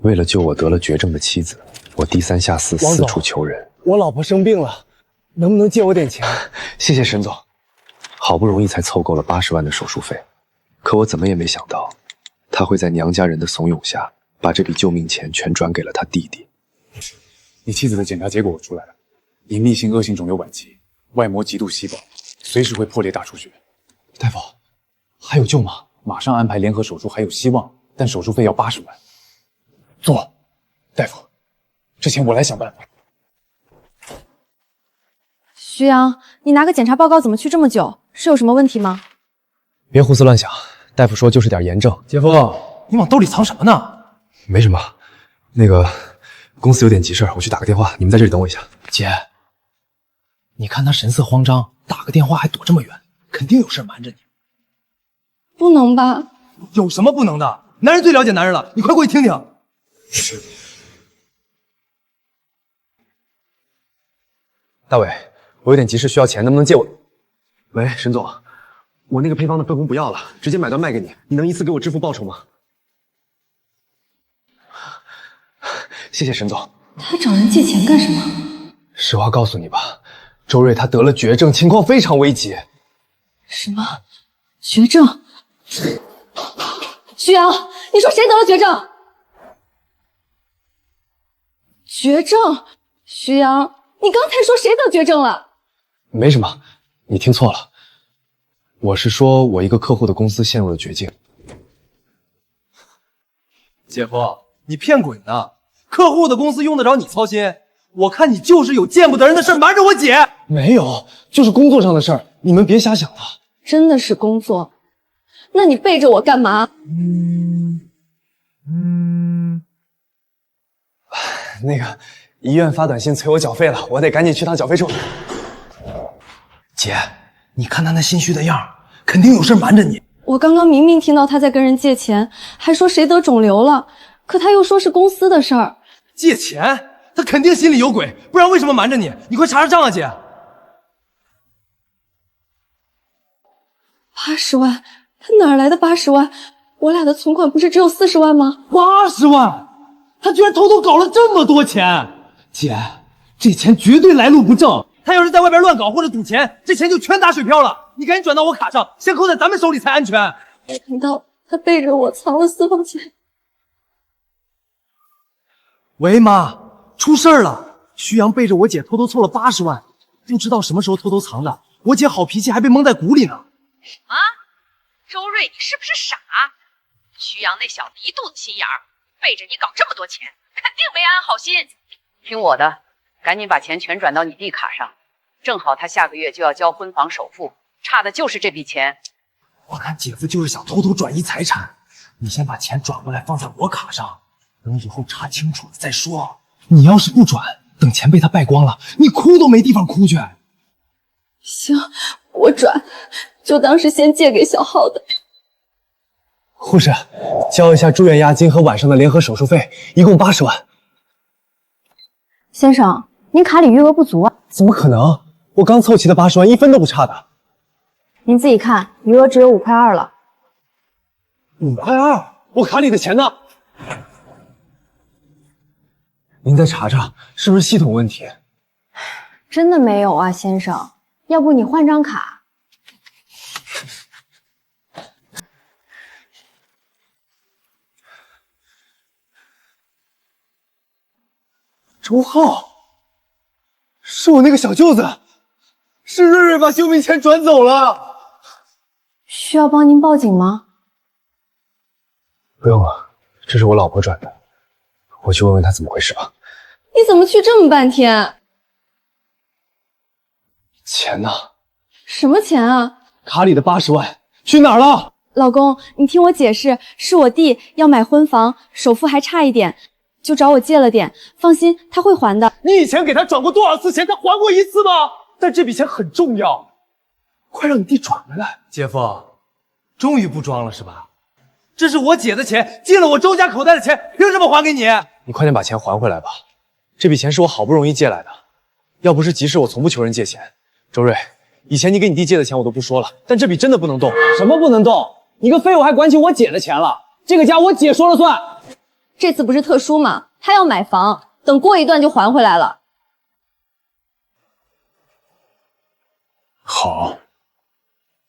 為了救我得了絕症的妻子，我低三下四四處求人。我老婆生病了，能不能借我点錢？謝謝沈总，好不容易才湊夠了80萬的手術費，可我怎麼也沒想到，他會在娘家人的慫恿下，把這筆救命錢全轉給了他弟弟。你妻子的檢查結果我出來了，隱秘性惡性腫瘤晚期，外膜极度稀薄，隨時會破裂大出血。大夫，還有救吗？馬上安排联合手術，還有希望，但手術費要80萬。坐，大夫，这錢我來想辦法。徐陽，你拿個檢查報告怎麼去這麼久？是有什麼問題嗎？別胡思亂想，大夫說就是點炎症。姐夫，你往兜裡藏什麼呢？沒什麼，那個公司有點急事，我去打個電話，你們在這裡等我一下。姐，你看他神色慌張，打個電話還躲這麼遠，肯定有事瞞着你。不能吧？有什麼不能的？男人最了解男人了，你快过去聽聽。大偉，我有點急事需要錢，能不能借我？喂，沈总，我那個配方的分紅不要了，直接買斷賣給你，你能一次給我支付報酬嗎？謝謝沈總。他找人借錢幹什麼？實話告訴你吧，周瑞他得了絕症，情況非常危急。什麼？絕症？徐陽，你說誰得了絕症？絕症？徐陽，你剛才說誰得絕症了？沒什麼，你聽錯了。我是說我一個客戶的公司陷入了絕境。姐夫，你騙鬼呢！客戶的公司用得着你操心？我看你就是有見不得人的事瞞着我姐。没有，就是工作上的事兒，你們別瞎想了。真的是工作？那你背着我幹嘛？那個醫院發短信催我繳費了，我得趕緊去趟繳費處。姐，你看他那心虛的樣，肯定有事瞞着你。我剛剛明明聽到他在跟人借錢，還說誰得腫瘤了，可他又說是公司的事兒。借錢？他肯定心裡有鬼，不然為什麼瞞着你？你快查查賬啊，姐。80萬？他哪來的80萬？我倆的存款不是只有40萬嗎？80萬？他居然偷偷搞了這麼多錢！姐，這錢絕對來路不正。他要是在外邊亂搞或者賭錢，這錢就全打水漂了。你趕緊轉到我卡上，先扣在咱們手裡才安全。沒看到他背着我藏了私房錢。喂，媽，出事兒了！徐陽背着我姐偷偷湊了80万，不知道什麼時候偷偷藏的。我姐好脾气還被蒙在鼓裡呢。什麼？周瑞，你是不是傻？徐陽那小子一肚子心眼兒，背着你搞這麼多錢，肯定没安好心。听我的，趕緊把錢全轉到你弟卡上，正好他下個月就要交婚房首付，差的就是這筆錢。我看姐夫就是想偷偷轉移財產，你先把錢轉過來放在我卡上，等以後查清楚了再說。你要是不轉，等錢被他敗光了，你哭都沒地方哭去。行，我轉，就當是先借給小浩的。護士，交一下住院押金和晚上的聯合手術費，一共80萬。先生，您卡裡餘額不足啊？怎麼可能？我剛湊齊的80萬，1分都不差的。您自己看，餘額只有5塊2了。5塊2？我卡裡的錢呢？您再查查，是不是系統問題？真的沒有啊，先生。要不你換張卡。周浩，是我那個小舅子，是瑞瑞把救命錢轉走了。需要幫您報警嗎？不用了，這是我老婆轉的，我去問問她怎麼回事吧。你怎麼去這麼半天？錢呢？什麼錢啊？卡裡的80萬去哪兒了？老公，你聽我解釋，是我弟要買婚房，首付還差一點，就找我借了點，放心，他會還的。你以前給他轉過多少次錢，他還過一次嗎？但這筆錢很重要，快讓你弟轉回來。姐夫，終於不裝了是吧？這是我姐的錢，進了我周家口袋的錢，憑什麼還給你？你快點把錢還回來吧，這筆錢是我好不容易借來的，要不是急事，我從不求人借錢。周瑞，以前你給你弟借的錢我都不說了，但這筆真的不能動。什麼不能動？你個廢物還管起我姐的錢了？這個家我姐說了算。這次不是特殊嗎？他要買房，等过一段就还回来了。好，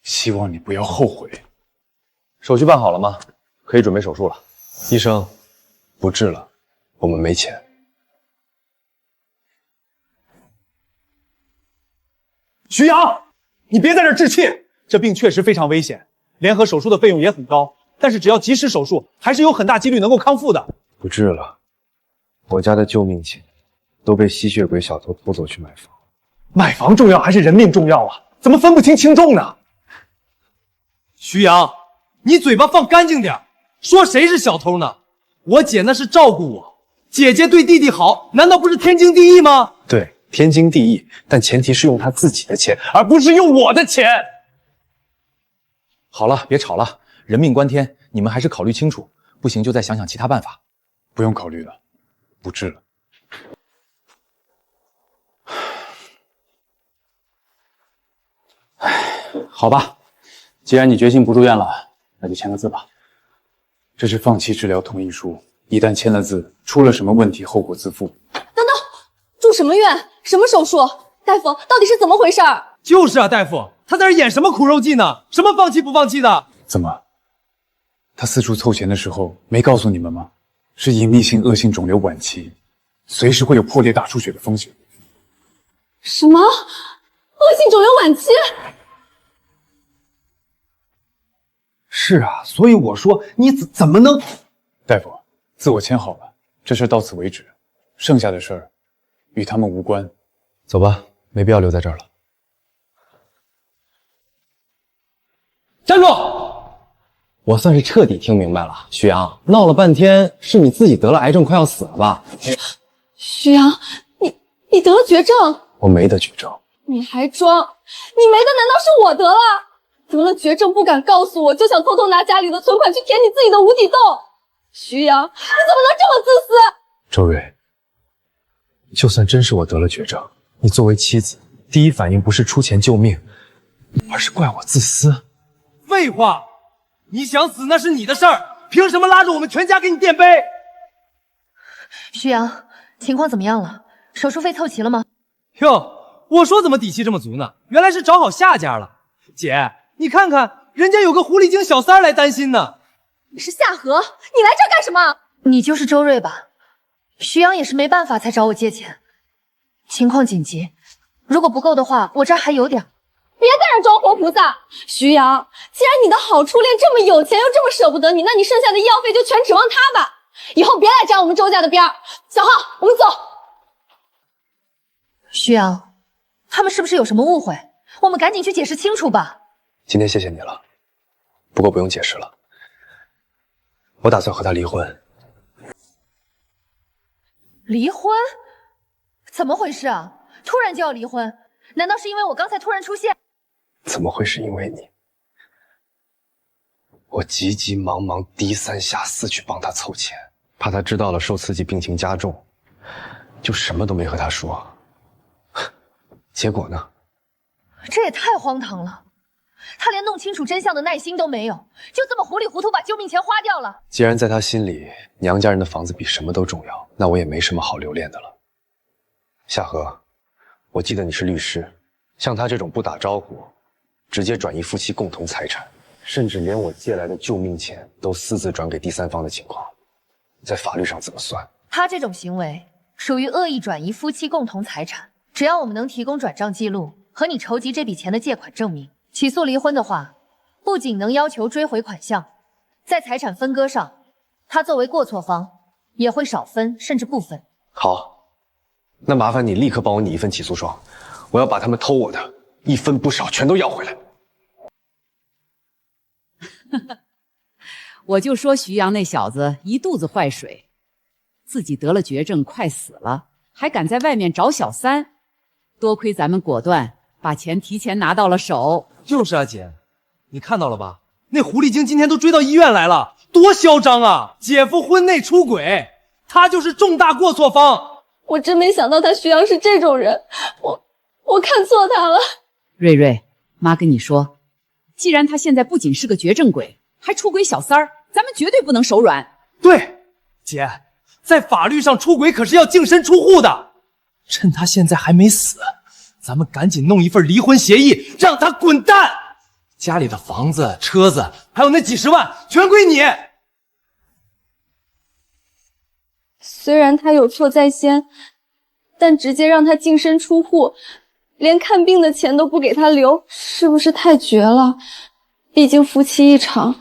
希望你不要后悔。手续办好了吗？可以准备手術了。醫生，不治了，我們沒錢。徐陽，你別在這兒置氣，這病確實非常危險，聯合手術的費用也很高，但是只要及時手術，還是有很大幾率能夠康復的。不治了，我家的救命錢都被吸血鬼小偷偷走去買房。買房重要還是人命重要啊？怎麼分不清輕重呢？徐陽，你嘴巴放乾淨點，說誰是小偷呢？我姐那是照顧我，姐姐對弟弟好，難道不是天經地義嗎？對，天經地義，但前提是用他自己的錢，而不是用我的錢。好了，別吵了，人命關天，你們還是考慮清楚，不行就再想想其他辦法。不用考慮了，不治了。好吧，既然你決心不住院了，那就簽個字吧。這是放棄治療同意書，一旦簽了字，出了什麼問題，後果自負。等等，住什麼院？什麼手術？大夫，到底是怎麼回事？就是啊，大夫，他在這演什麼苦肉計呢？什麼放棄不放棄的？怎麼？他四處湊錢的時候沒告訴你們嗎？是隱秘性惡性腫瘤晚期，隨時會有破裂大出血的風險。什麼？惡性腫瘤晚期？是啊，所以我說你怎麼能……大夫，字我簽好了，這事到此為止，剩下的事兒與他們無關。走吧，沒必要留在這兒了。站住！我算是徹底聽明白了，徐陽，鬧了半天是你自己得了癌症快要死了吧？徐陽，你得了絕症？我沒得絕症。你還裝？你沒的難道是我得了？得了絕症不敢告訴我，就想偷偷拿家裡的存款去填你自己的無底洞。徐陽，你怎麼能這麼自私？周瑞，就算真是我得了絕症，你作為妻子，第一反應不是出錢救命，而是怪我自私。廢話，你想死那是你的事兒，憑什麼拉着我們全家給你墊背？徐陽，情況怎麼樣了？手術費湊齊了嗎？喲，我說怎麼底氣這麼足呢？原來是找好下家了。姐，你看看，人家有個狐狸精小三兒來擔心呢。你是夏荷，你來這幹什麼？你就是周瑞吧？徐陽也是沒辦法才找我借錢，情況緊急，如果不夠的話，我這兒還有點。別在這裝活菩薩，徐陽，既然你的好初戀這麼有錢，又這麼捨不得你，那你剩下的醫药費就全指望他吧。以後別來沾我們周家的邊兒。小浩，我們走。徐陽，他們是不是有什麼誤會？我們趕緊去解釋清楚吧。今天謝謝你了，不過不用解釋了。我打算和他離婚。離婚？怎麼回事啊？突然就要離婚？難道是因為我剛才突然出現？怎麼會是因為你？我急急忙忙低三下四去幫他湊錢，怕他知道了受刺激病情加重，就什麼都沒和他說。結果呢？這也太荒唐了，他連弄清楚真相的耐心都沒有，就這麼糊里糊塗把救命錢花掉了。既然在他心裡娘家人的房子比什麼都重要，那我也沒什麼好留戀的了。夏荷，我記得你是律師，像他這種不打招呼直接轉移夫妻共同財產，甚至連我借來的救命錢都私自轉給第三方的情況，在法律上怎麼算？他這種行為屬於惡意轉移夫妻共同財產，只要我們能提供轉賬記錄和你籌集這筆錢的借款證明，起訴離婚的話，不僅能要求追回款項，在財產分割上，他作為過錯方也會少分甚至不分。好，那麻煩你立刻幫我擬一份起訴狀，我要把他们偷我的一分不少全都要回来。我就說徐陽那小子一肚子壞水，自己得了絕症快死了，還敢在外面找小三，多虧咱們果斷把錢提前拿到了手。就是啊，姐，你看到了吧？那狐狸精今天都追到醫院来了，多囂张啊！姐夫婚內出軌，他就是重大過錯方。我真沒想到他徐陽是這種人，我看錯他了。瑞瑞，媽跟你說，既然他現在不僅是個絕症鬼，還出軌小三兒，咱們絕對不能手軟。對，姐，在法律上出軌可是要净身出戶的。趁他現在還沒死，咱們趕緊弄一份離婚協議，讓他滾蛋。家裡的房子、車子，還有那幾十萬，全歸你。雖然他有錯在先，但直接讓他淨身出戶，連看病的錢都不給他留，是不是太絕了？畢竟夫妻一場。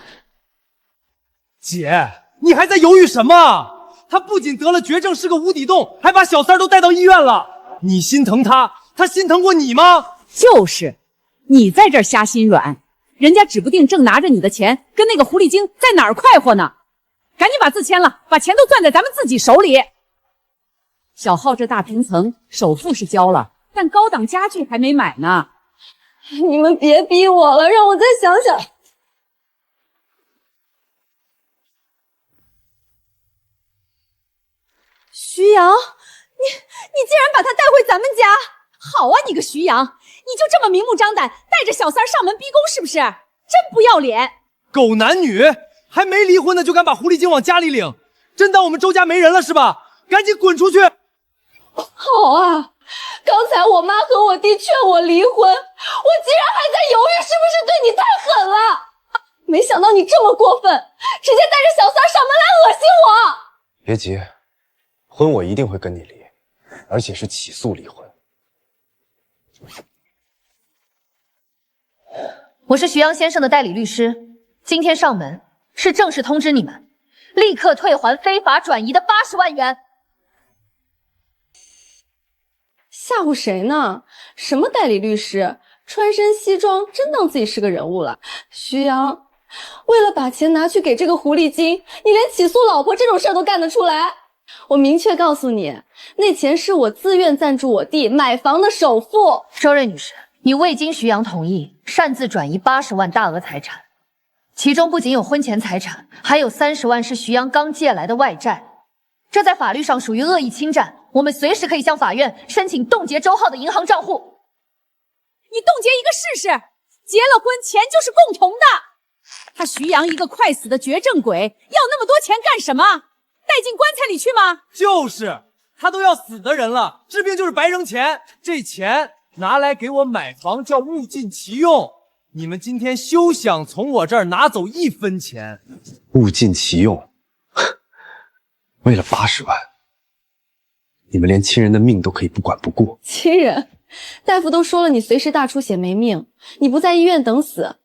姐，你還在猶豫什麼？他不僅得了絕症，是個無底洞，還把小三兒都帶到醫院了。你心疼他，他心疼過你嗎？就是，你在這兒瞎心軟，人家指不定正拿着你的錢，跟那個狐狸精在哪兒快活呢。趕緊把字簽了，把錢都攥在咱们自己手裡。小浩这大平层首付是交了，但高档家具还没買呢。你们別逼我了，讓我再想想。徐陽，你竟然把他帶回咱們家！好啊，你個徐陽，你就這麼明目張膽帶着小三上門逼宮是不是？真不要臉！狗男女，還沒離婚呢就敢把狐狸精往家裡領，真當我們周家沒人了是吧？趕緊滾出去！好啊，剛才我媽和我弟勸我離婚，我竟然還在猶豫是不是對你太狠了。沒想到你這麼過分，直接帶着小三上門來惡心我。別急，婚我一定會跟你離，而且是起訴離婚。我是徐陽先生的代理律師，今天上門是正式通知你們，立刻退還非法轉移的80萬元。嚇唬誰呢？什麼代理律師，穿身西裝，真當自己是個人物了。徐陽，為了把錢拿去給這個狐狸精，你連起訴老婆這種事都幹得出來？我明確告訴你，那錢是我自願贊助我弟買房的首付。周瑞女士，你未經徐陽同意，擅自轉移80萬大額財產，其中不僅有婚前財產，還有30萬是徐陽剛借來的外債，這在法律上屬於惡意侵占。我們隨時可以向法院申請凍結周浩的銀行賬戶。你凍結一個試試，結了婚錢就是共同的。他徐陽一個快死的絕症鬼，要那麼多錢幹什麼？帶進棺材裡去嗎？就是，他都要死的人了，治病就是白扔錢。這錢拿來給我買房叫物盡其用，你們今天休想從我這兒拿走1分錢。物盡其用，為了80萬。你們連親人的命都可以不管不顧。親人，大夫都說了你隨時大出血沒命，你不在醫院等死，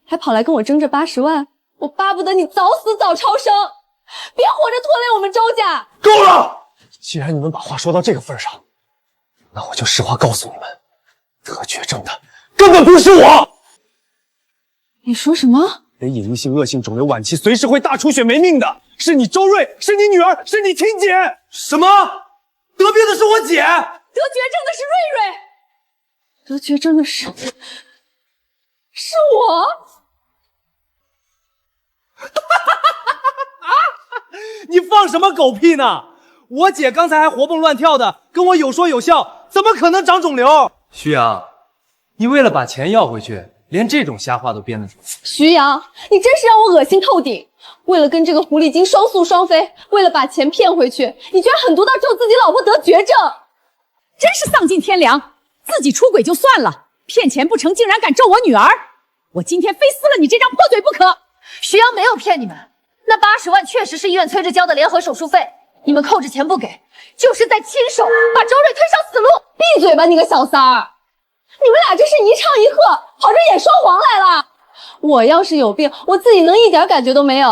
還跑來跟我爭這80萬，我巴不得你早死早超生，別活着拖累我們周家。夠了！既然你們把話說到這個份上，那我就實話告訴你們，得絕症的根本不是我。你說什麼？得隱喻性惡性腫瘤晚期，隨時會大出血沒命的，是你周瑞，是你女兒，是你親姐。什麼？得病的是我姐，得絕症的是瑞瑞，得絕症的是我。你放什麼狗屁呢？我姐剛才還活蹦亂跳的，跟我有說有笑，怎麼可能長腫瘤？徐陽，你為了把錢要回去，連這種瞎話都編得出來。徐陽，你真是讓我惡心透頂！為了跟這個狐狸精雙宿雙飛，為了把錢騙回去，你居然狠毒到咒自己老婆得絕症，真是喪盡天良！自己出軌就算了，騙錢不成，竟然敢咒我女兒！我今天非撕了你這張破嘴不可！徐陽沒有騙你們，那80萬確實是醫院催着交的聯合手術費，你們扣着錢不給，就是在親手把周瑞推上死路！閉嘴吧，你個小三兒！你們倆這是一唱一和，跑這演雙簧來了！我要是有病，我自己能一點感覺都沒有，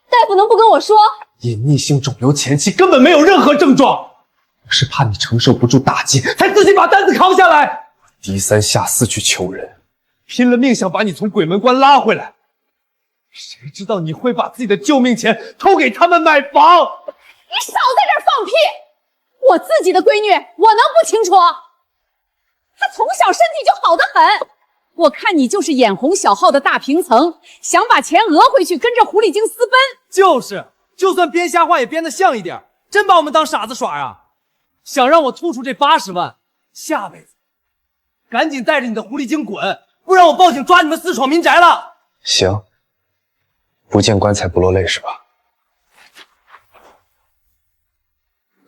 大夫能不跟我說？隱匿性腫瘤前期根本沒有任何症狀，是怕你承受不住打擊，才自己把擔子扛下來，低三下四去求人，拼了命想把你從鬼門關拉回來。誰知道你會把自己的救命錢偷給他們買房？你少在這兒放屁！我自己的閨女，我能不清楚？她從小身體就好得很。我看你就是眼紅小浩的大平層，想把錢訛回去跟着狐狸精私奔。就是，就算編瞎話也編得像一點，真把我們當傻子耍啊！想讓我吐出這80萬，下輩子趕緊帶着你的狐狸精滾，不然我報警抓你們私闖民宅了。行，不見棺材不落淚是吧？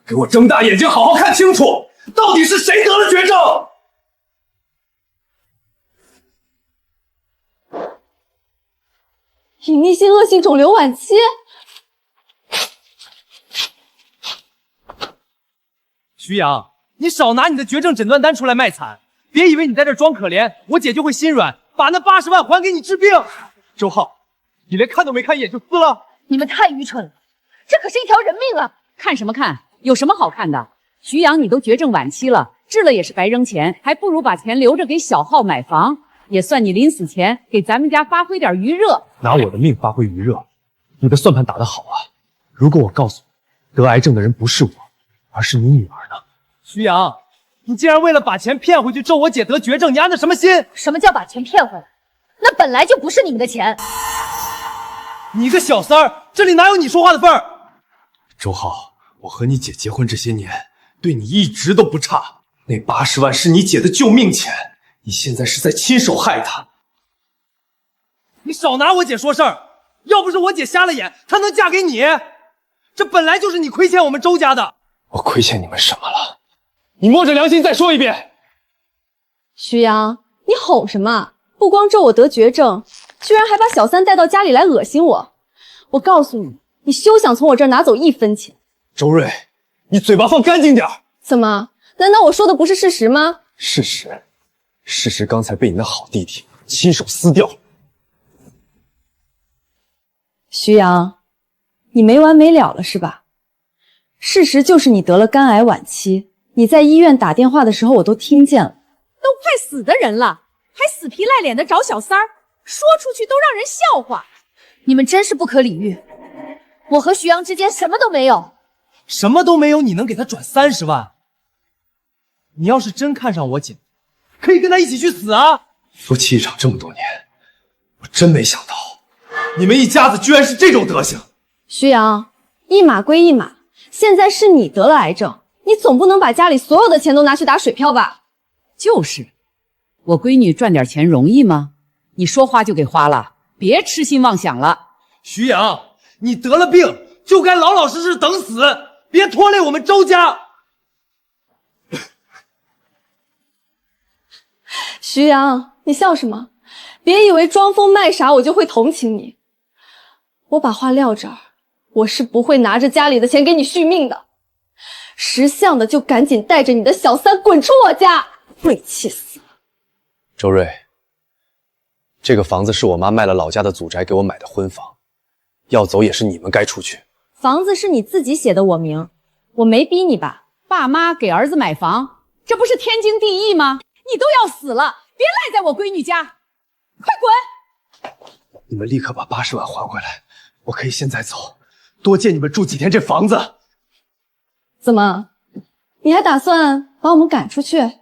給我睜大眼睛，好好看清楚，到底是誰得了绝症？隐匿性恶性肿瘤晚期。徐阳，你少拿你的绝症诊断单出来卖惨，别以为你在这装可怜，我姐就会心软，把那80万还给你治病。周浩，你连看都没看一眼就撕了？你们太愚蠢了，这可是一条人命啊！看什么看？有什么好看的？徐阳，你都绝症晚期了，治了也是白扔钱，还不如把钱留着给小浩买房，也算你临死前给咱们家发挥点余热。拿我的命发挥余热，你的算盘打得好啊！如果我告诉你，得癌症的人不是我，而是你女儿呢？徐阳，你竟然为了把钱骗回去，咒我姐得绝症，你安的什麼心？什麼叫把錢騙回來？那本來就不是你們的錢。你個小三兒，這裡哪有你說話的份兒？周浩，我和你姐結婚這些年，對你一直都不差。那80萬是你姐的救命錢，你現在是在親手害她。你少拿我姐說事兒，要不是我姐瞎了眼，她能嫁給你？這本來就是你虧欠我們周家的。我虧欠你們什麼了？你摸着良心再說一遍。徐陽，你吼什麼？不光咒我得絕症，居然還把小三帶到家裡來惡心我。我告訴你，你休想從我這兒拿走1分錢。周瑞，你嘴巴放乾淨點。怎麼？難道我說的不是事實嗎？事實剛才被你那好弟弟親手撕掉。徐陽，你沒完沒了了是吧？事實就是你得了肝癌晚期，你在醫院打電話的時候我都聽見了。都快死的人了，還死皮賴臉的找小三兒，說出去都讓人笑話。你們真是不可理喻，我和徐陽之間什麼都沒有。什麼都沒有，你能給他轉30萬？你要是真看上我姐，可以跟他一起去死啊！夫妻一場這麼多年，我真沒想到，你們一家子居然是這種德行。徐陽，一碼歸一碼，現在是你得了癌症，你總不能把家裡所有的錢都拿去打水漂吧？就是，我閨女賺點錢容易嗎？你說花就給花了，別痴心妄想了。徐陽，你得了病就該老老實實等死，別拖累我們周家。徐陽，你笑什麼？別以為裝瘋賣傻我就會同情你。我把話撂這兒，我是不會拿着家裡的錢給你續命的。識相的就趕緊帶着你的小三滾出我家，晦氣死了。周瑞，這個房子是我媽賣了老家的祖宅給我買的婚房，要走也是你們該出去。房子是你自己寫的我名，我沒逼你吧？爸媽給兒子買房，這不是天經地義嗎？你都要死了，別賴在我閨女家，快滾！你們立刻把80萬還回來，我可以現在走，多借你們住幾天這房子。怎麼？你還打算把我們趕出去？你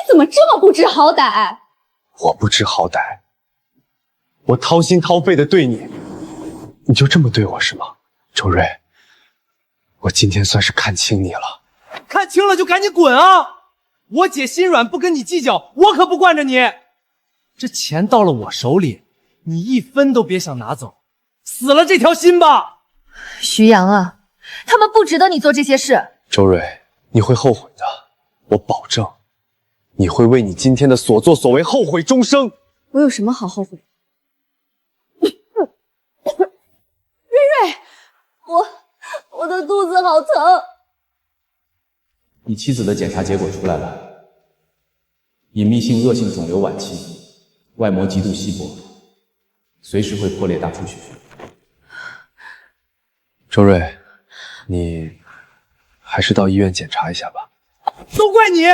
怎麼這麼不知好歹？我不知好歹，我掏心掏肺的對你，你就這麼對我是嗎？周瑞，我今天算是看清你了。看清了就趕緊滾啊！我姐心軟不跟你計較，我可不慣着你。這錢到了我手裡，你一分都別想拿走，死了這條心吧。徐陽啊，他們不值得你做這些事。周瑞，你會後悔的，我保證，你會為你今天的所作所為後悔終生。我有什麼好後悔？瑞瑞，我的肚子好疼。你妻子的檢查結果出來了，隱秘性惡性腫瘤晚期，外膜極度稀薄，隨時會破裂大出血。周瑞，你還是到醫院檢查一下吧。都怪你，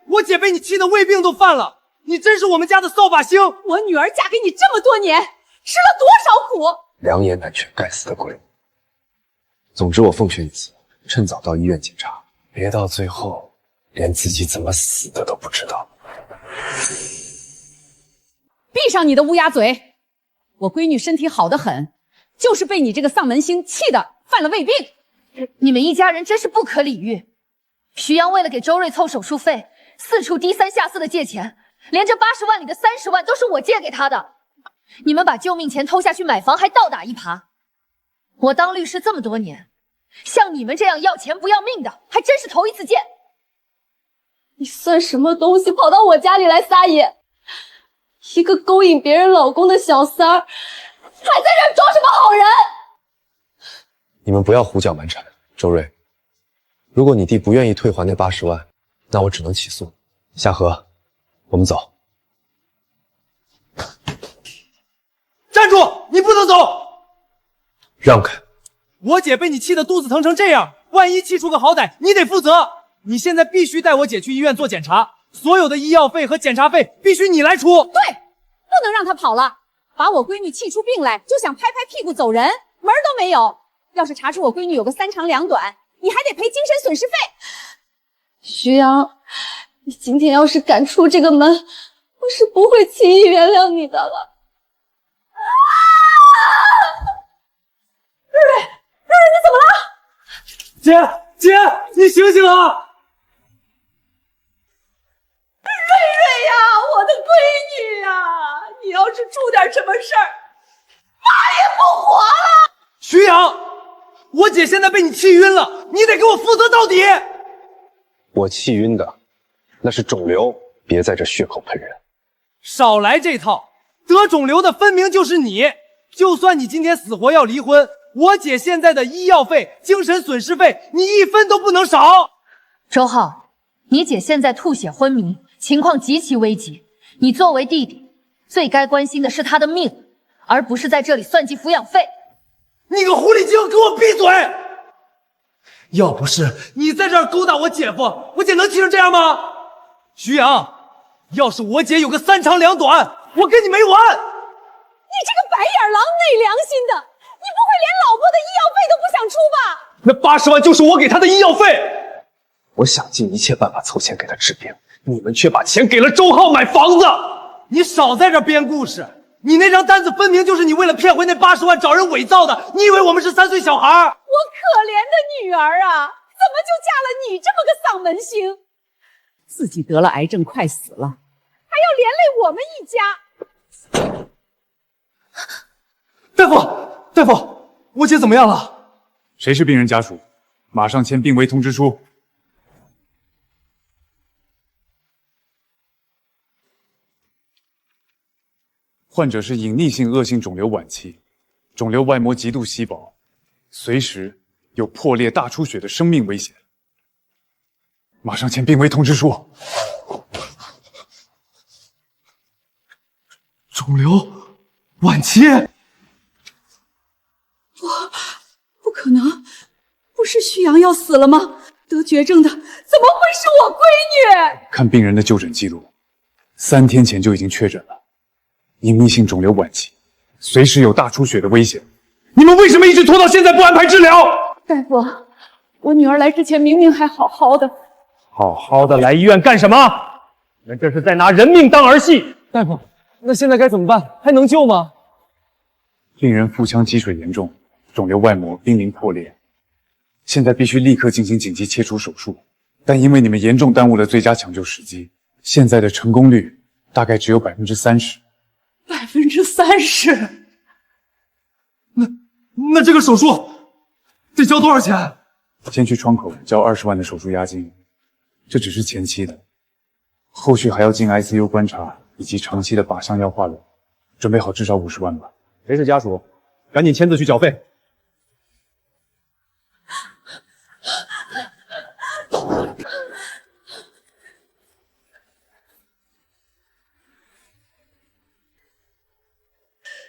我姐被你氣得胃病都犯了，你真是我們家的掃把星。我女兒嫁給你這麼多年，吃了多少苦？良言難勸，該死的鬼。總之，我奉勸你趁早到醫院檢查，別到最後連自己怎麼死的都不知道。閉上你的烏鴉嘴！我閨女身體好得很，就是被你這個喪門星氣的犯了胃病。你們一家人真是不可理喻。徐陽為了給周瑞湊手術費，四處低三下四的借錢，連這80萬裡的30萬都是我借給他的。你們把救命錢偷下去買房，還倒打一耙。我當律師這麼多年，像你们这样要钱不要命的，还真是头一次见。你算什么东西，跑到我家里来撒野？一个勾引别人老公的小三儿，还在这儿装什么好人？你们不要胡搅蛮缠。周瑞，如果你弟不愿意退还那80万，那我只能起诉。夏荷，我们走。站住！你不能走！让开！我姐被你气得肚子疼成这样，万一气出个好歹，你得负责。你现在必须带我姐去医院做检查，所有的医药费和检查费必须你来出。对，不能让她跑了，把我闺女气出病来，就想拍拍屁股走人，门儿都没有。要是查出我闺女有个3长2短，你还得赔精神损失费。徐阳，你今天要是敢出这个门，我是不会轻易原谅你的了。瑞瑞，你怎么了？姐，你醒醒啊！瑞呀，我的闺女呀，你要是出点什么事儿，妈也不活了。徐阳，我姐现在被你气晕了，你得给我负責到底。我气晕的那是腫瘤，別在這血口噴人。少來這套，得腫瘤的分明就是你。就算你今天死活要離婚，我姐現在的醫藥費、精神損失費，你1分都不能少。周浩，你姐現在吐血昏迷，情況極其危急。你作為弟弟，最該關心的是她的命，而不是在這裡算計撫養費。你個狐狸精，給我閉嘴！要不是你在這兒勾搭我姐夫，我姐能氣成這樣嗎？徐陽，要是我姐有個3長2短，我跟你沒完！你這個白眼狼，昧良心的，你不會連老婆的醫藥費都不想出吧？那80萬就是我給他的醫藥費。我想盡一切辦法湊錢給他治病，你們卻把錢給了周浩買房子。你少在這編故事，你那張單子分明就是你為了騙回那80萬找人偽造的，你以為我們是3歲小孩？我可憐的女兒啊，怎麼就嫁了你這麼個喪門星？自己得了癌症快死了，還要連累我們一家。大夫，我姐怎麼樣了？誰是病人家屬？馬上簽病危通知書。患者是隱匿性惡性腫瘤晚期，腫瘤外膜極度稀薄，隨時有破裂大出血的生命危險。馬上簽病危通知書。腫瘤晚期？不可能，不是徐陽要死了嗎？得絕症的怎麼會是我閨女？看病人的就診記錄，3天前就已經確診了，隱匿性腫瘤晚期，隨時有大出血的危險。你們為什麼一直拖到現在不安排治療？大夫，我女兒來之前明明還好好的。好好的來醫院幹什麼？你們這是在拿人命當兒戲。大夫，那現在該怎麼辦？還能救嗎？病人腹腔積水嚴重，腫瘤外膜瀕臨破裂，現在必須立刻進行緊急切除手術。但因為你們嚴重耽誤了最佳搶救時機，現在的成功率大概只有30%。30%？那這個手術得交多少錢？先去窗口交20萬的手術押金，這只是前期的，後續還要進 ICU 觀察以及長期的靶向藥化療，準備好至少50萬吧。誰是家屬？趕緊簽字去繳費。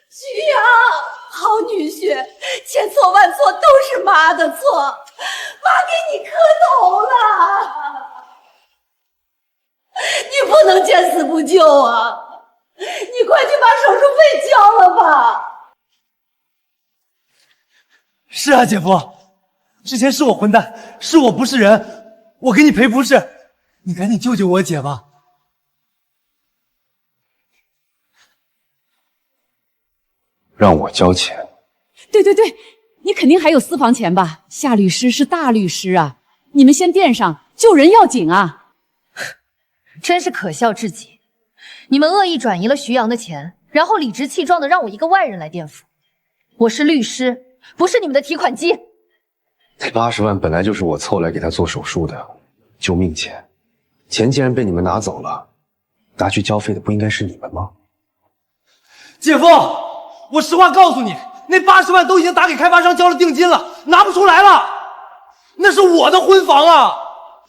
徐陽，好女婿，千錯萬錯都是媽的錯，媽給你磕頭了，你不能見死不救啊！你快去把手術費交了吧。是啊，姐夫，之前是我混蛋，是我不是人，我給你賠不是，你趕緊救救我姐吧。讓我交錢？對，你肯定還有私房錢吧？夏律師是大律師啊，你們先墊上，救人要緊啊！真是可笑至極！你們惡意轉移了徐陽的錢，然後理直氣壯的讓我一個外人來墊付。我是律師，不是你們的提款機。那80萬本來就是我湊來給他做手術的救命錢，錢既然被你們拿走了，拿去交費的不应該是你們嗎？姐夫，我实话告诉你，那80萬都已經打給開發商交了定金了，拿不出來了。那是我的婚房啊，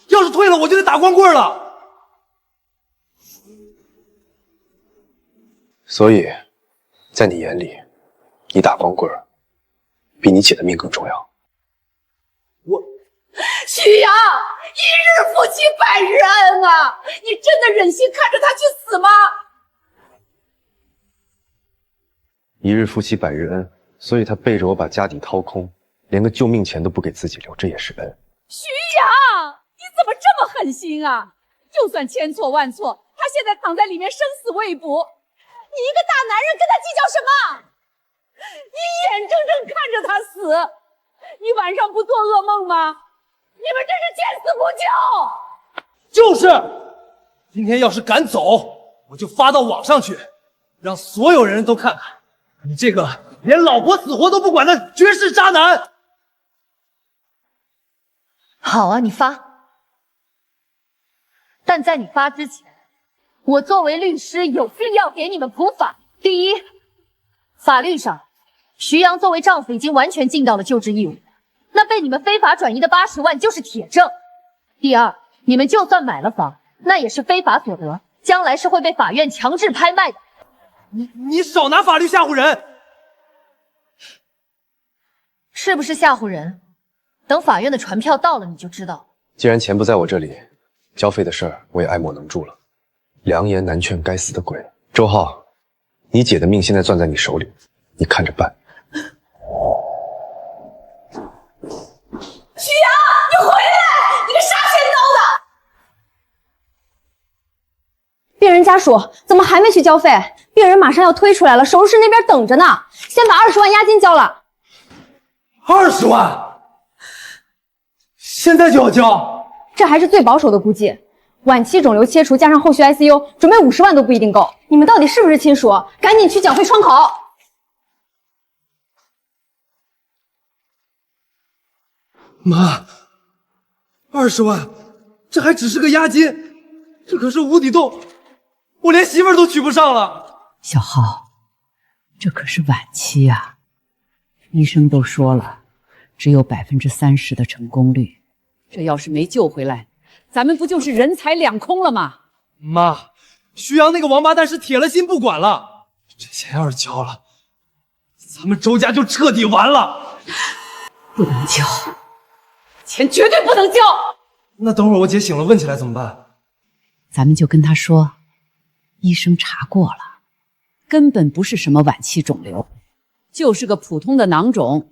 要是退了我就得打光棍了。所以，在你眼里，你打光棍比你姐的命更重要。徐阳，一日夫妻百日恩啊！你真的忍心看着他去死吗？一日夫妻百日恩，所以他背着我把家底掏空，连个救命钱都不给自己留，这也是恩。徐阳，你怎么这么狠心啊？就算千错万错，他现在躺在里面生死未卜，你一个大男人跟他计较什么？你眼睁睁看着他死，你晚上不做噩梦吗？你们真是见死不救！就是，今天要是敢走，我就发到网上去，让所有人都看看你这个连老婆死活都不管的绝世渣男。好啊，你发。但在你发之前，我作为律師有必要給你們普法。第一，法律上，徐陽作為丈夫已經完全盡到了救治義務，那被你們非法轉移的80萬就是鐵證。第二，你們就算買了房，那也是非法所得，將來是會被法院強制拍賣的。你少拿法律嚇唬人！是不是嚇唬人？等法院的傳票到了你就知道。既然錢不在我這裡，交費的事兒我也愛莫能助了。良言難勸該死的鬼。周浩，你姐的命現在攥在你手裡，你看着辦。徐陽，你回來！你個殺千刀的！病人家屬怎麼還沒去交費？病人馬上要推出來了，手術室那邊等着呢。先把20萬押金交了。20萬？現在就要交？這還是最保守的估計。晚期腫瘤切除加上後續 ICU，準備50萬都不一定夠。你們到底是不是親屬？趕緊去講回窗口。媽，20萬，這還只是個押金，這可是無底洞，我連媳婦都娶不上了。小浩，這可是晚期啊，醫生都說了，只有30%的成功率，這要是沒救回來，咱們不就是人財兩空了嗎？媽，徐陽那個王八蛋是鐵了心不管了，這錢要是交了，咱們周家就徹底完了。不能交。錢絕對不能交！那等會兒我姐醒了問起來怎麼辦？咱們就跟她說，醫生查過了，根本不是什麼晚期腫瘤，就是個普通的囊腫，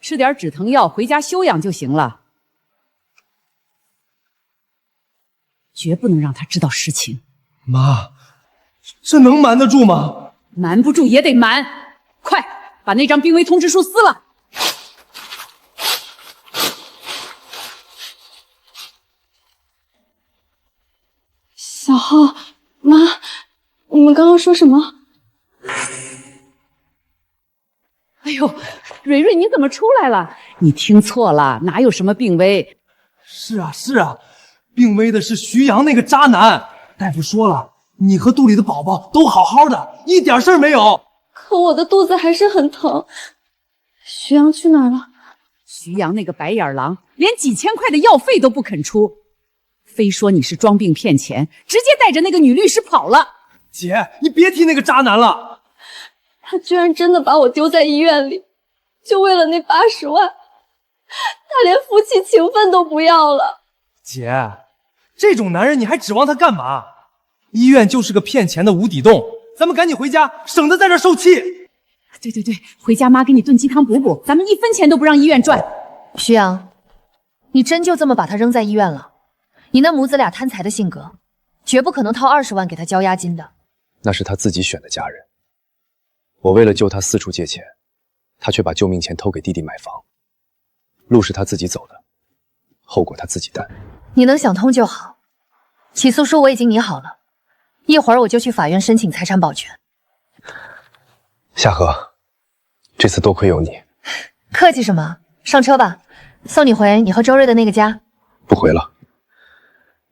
吃點止疼藥回家休養就行了。絕不能讓她知道實情。媽，這能瞞得住嗎？瞞不住也得瞞，快把那張病危通知書撕了。小浩，媽，你們剛剛說什麼？哎呦，蕊蕊，你怎麼出來了？你聽錯了，哪有什麼病危？是啊，是啊，病危的是徐陽那個渣男。大夫說了，你和肚裡的寶寶都好好的，一點事兒沒有。可我的肚子還是很疼。徐陽去哪兒了？徐陽那個白眼狼，連幾千塊的藥費都不肯出。非說你是裝病騙錢，直接帶着那個女律師跑了。姐，你別提那個渣男了。他居然真的把我丟在醫院裡，就為了那80萬，他連夫妻情分都不要了。姐，這種男人你還指望他幹嘛？醫院就是個騙錢的無底洞，咱們趕緊回家，省得在這受氣。對對對，回家媽給你燉雞湯補補，咱們1分錢都不讓醫院賺。徐陽，你真就這麼把他扔在醫院了？你那母子倆貪財的性格，絕不可能掏20萬給他交押金的。那是他自己選的家人，我為了救他四處借錢，他卻把救命錢偷給弟弟買房。路是他自己走的，後果他自己擔。你能想通就好。起訴書我已經擬好了，一會兒我就去法院申請財產保全。夏荷，這次多虧有你。客氣什麼？上車吧，送你回你和周瑞的那個家。不回了，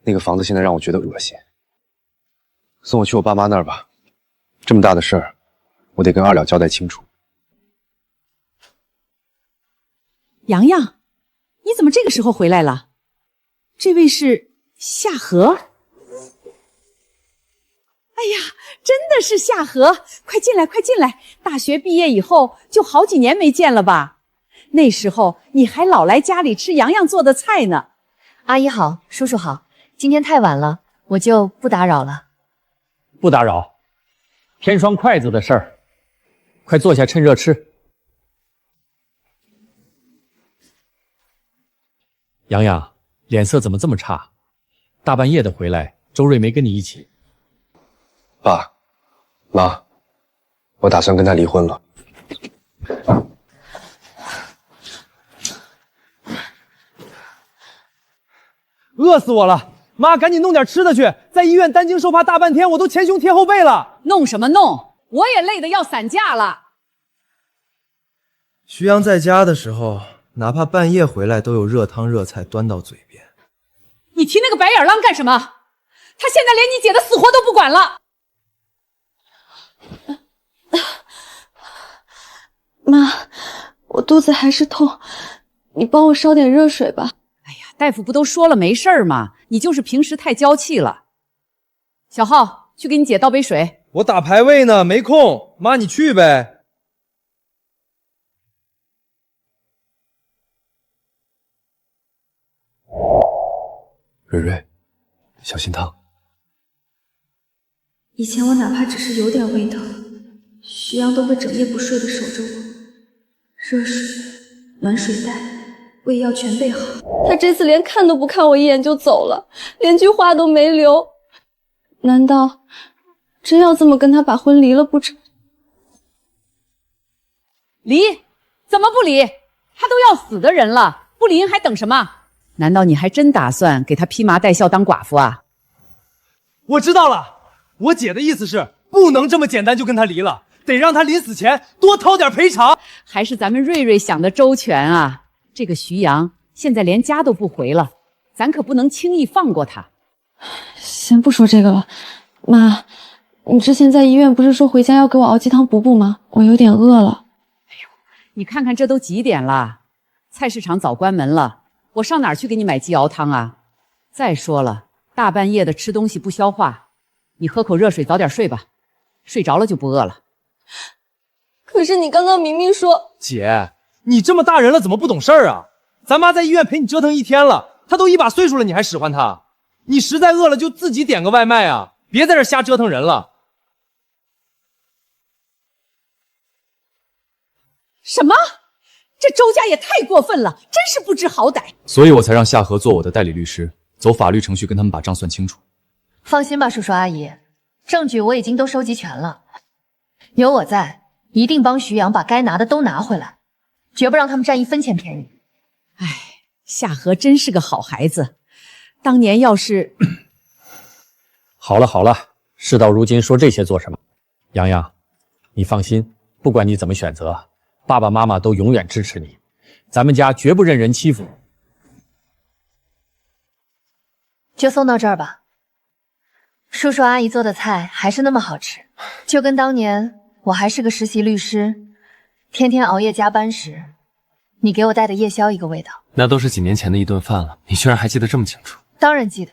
那個房子現在讓我覺得惡心。送我去我爸媽那兒吧，這麼大的事兒，我得跟二了交代清楚。洋洋，你怎麼這個時候回來了？這位是夏荷。哎呀，真的是夏荷，快进來，快进来！大學畢業以後就好幾年沒見了吧？那時候你還老來家裡吃洋洋做的菜呢。阿姨好，叔叔好，今天太晚了，我就不打擾了。不打擾，添双筷子的事兒，快坐下，趁熱吃。洋洋，臉色怎麼這麼差？大半夜的回來，周瑞沒跟你一起？爸媽，我打算跟他離婚了。餓死我了！媽，趕緊弄點吃的去，在医院担惊受怕大半天，我都前胸貼後背了。弄什么弄？我也累得要散架了。徐阳在家的时候，哪怕半夜回来，都有热汤热菜端到嘴边。你提那个白眼狼干什么？他现在连你姐的死活都不管了。妈，我肚子还是痛，你帮我烧点热水吧。哎呀，大夫不都说了没事儿吗？你就是平时太娇气了。小浩，去给你姐倒杯水。我打排位呢，没空。媽，你去唄。蕊蕊，小心燙。以前我哪怕只是有点胃疼，徐阳都会整夜不睡的守着我，热水、暖水袋、胃药全备好。他这次连看都不看我一眼就走了，连句话都没留。难道真要这么跟他把婚离了不成？离？怎么不离？他都要死的人了，不离还等什么？难道你还真打算给他披麻戴孝當寡婦啊？我知道了，我姐的意思是不能這麼簡單就跟他離了，得讓他臨死前多掏點賠償。還是咱們瑞瑞想的周全啊！這個徐陽現在連家都不回了，咱可不能輕易放過他。先不說這個了，媽，你之前在醫院不是說回家要給我熬雞湯補補嗎？我有點餓了。哎呦，你看看這都幾點了？菜市場早關門了。我上哪兒去給你買雞熬湯啊？再說了，大半夜的吃東西不消化，你喝口熱水早點睡吧，睡着了就不餓了。可是你剛剛明明說……姐，你這麼大人了怎麼不懂事兒啊？咱媽在醫院陪你折騰一天了，她都一把歲數了你還使喚她？你實在餓了就自己點個外賣啊，別在這瞎折騰人了。什麼？這周家也太過分了，真是不知好歹。所以我才讓夏荷做我的代理律師，走法律程序跟他們把賬算清楚。放心吧，叔叔阿姨，證據我已經都收集全了，有我在，一定幫徐陽把該拿的都拿回來，絕不讓他們佔一分錢便宜。哎，夏荷真是個好孩子，當年要是……好了好了，事到如今說這些做什麼？洋洋，你放心，不管你怎麼選擇，爸爸媽媽都永遠支持你，咱們家絕不任人欺負。就送到這兒吧。叔叔阿姨做的菜還是那麼好吃，就跟當年我還是個實習律師，天天熬夜加班時，你給我帶的夜宵一個味道。那都是幾年前的一頓飯了，你居然還記得這麼清楚？當然記得，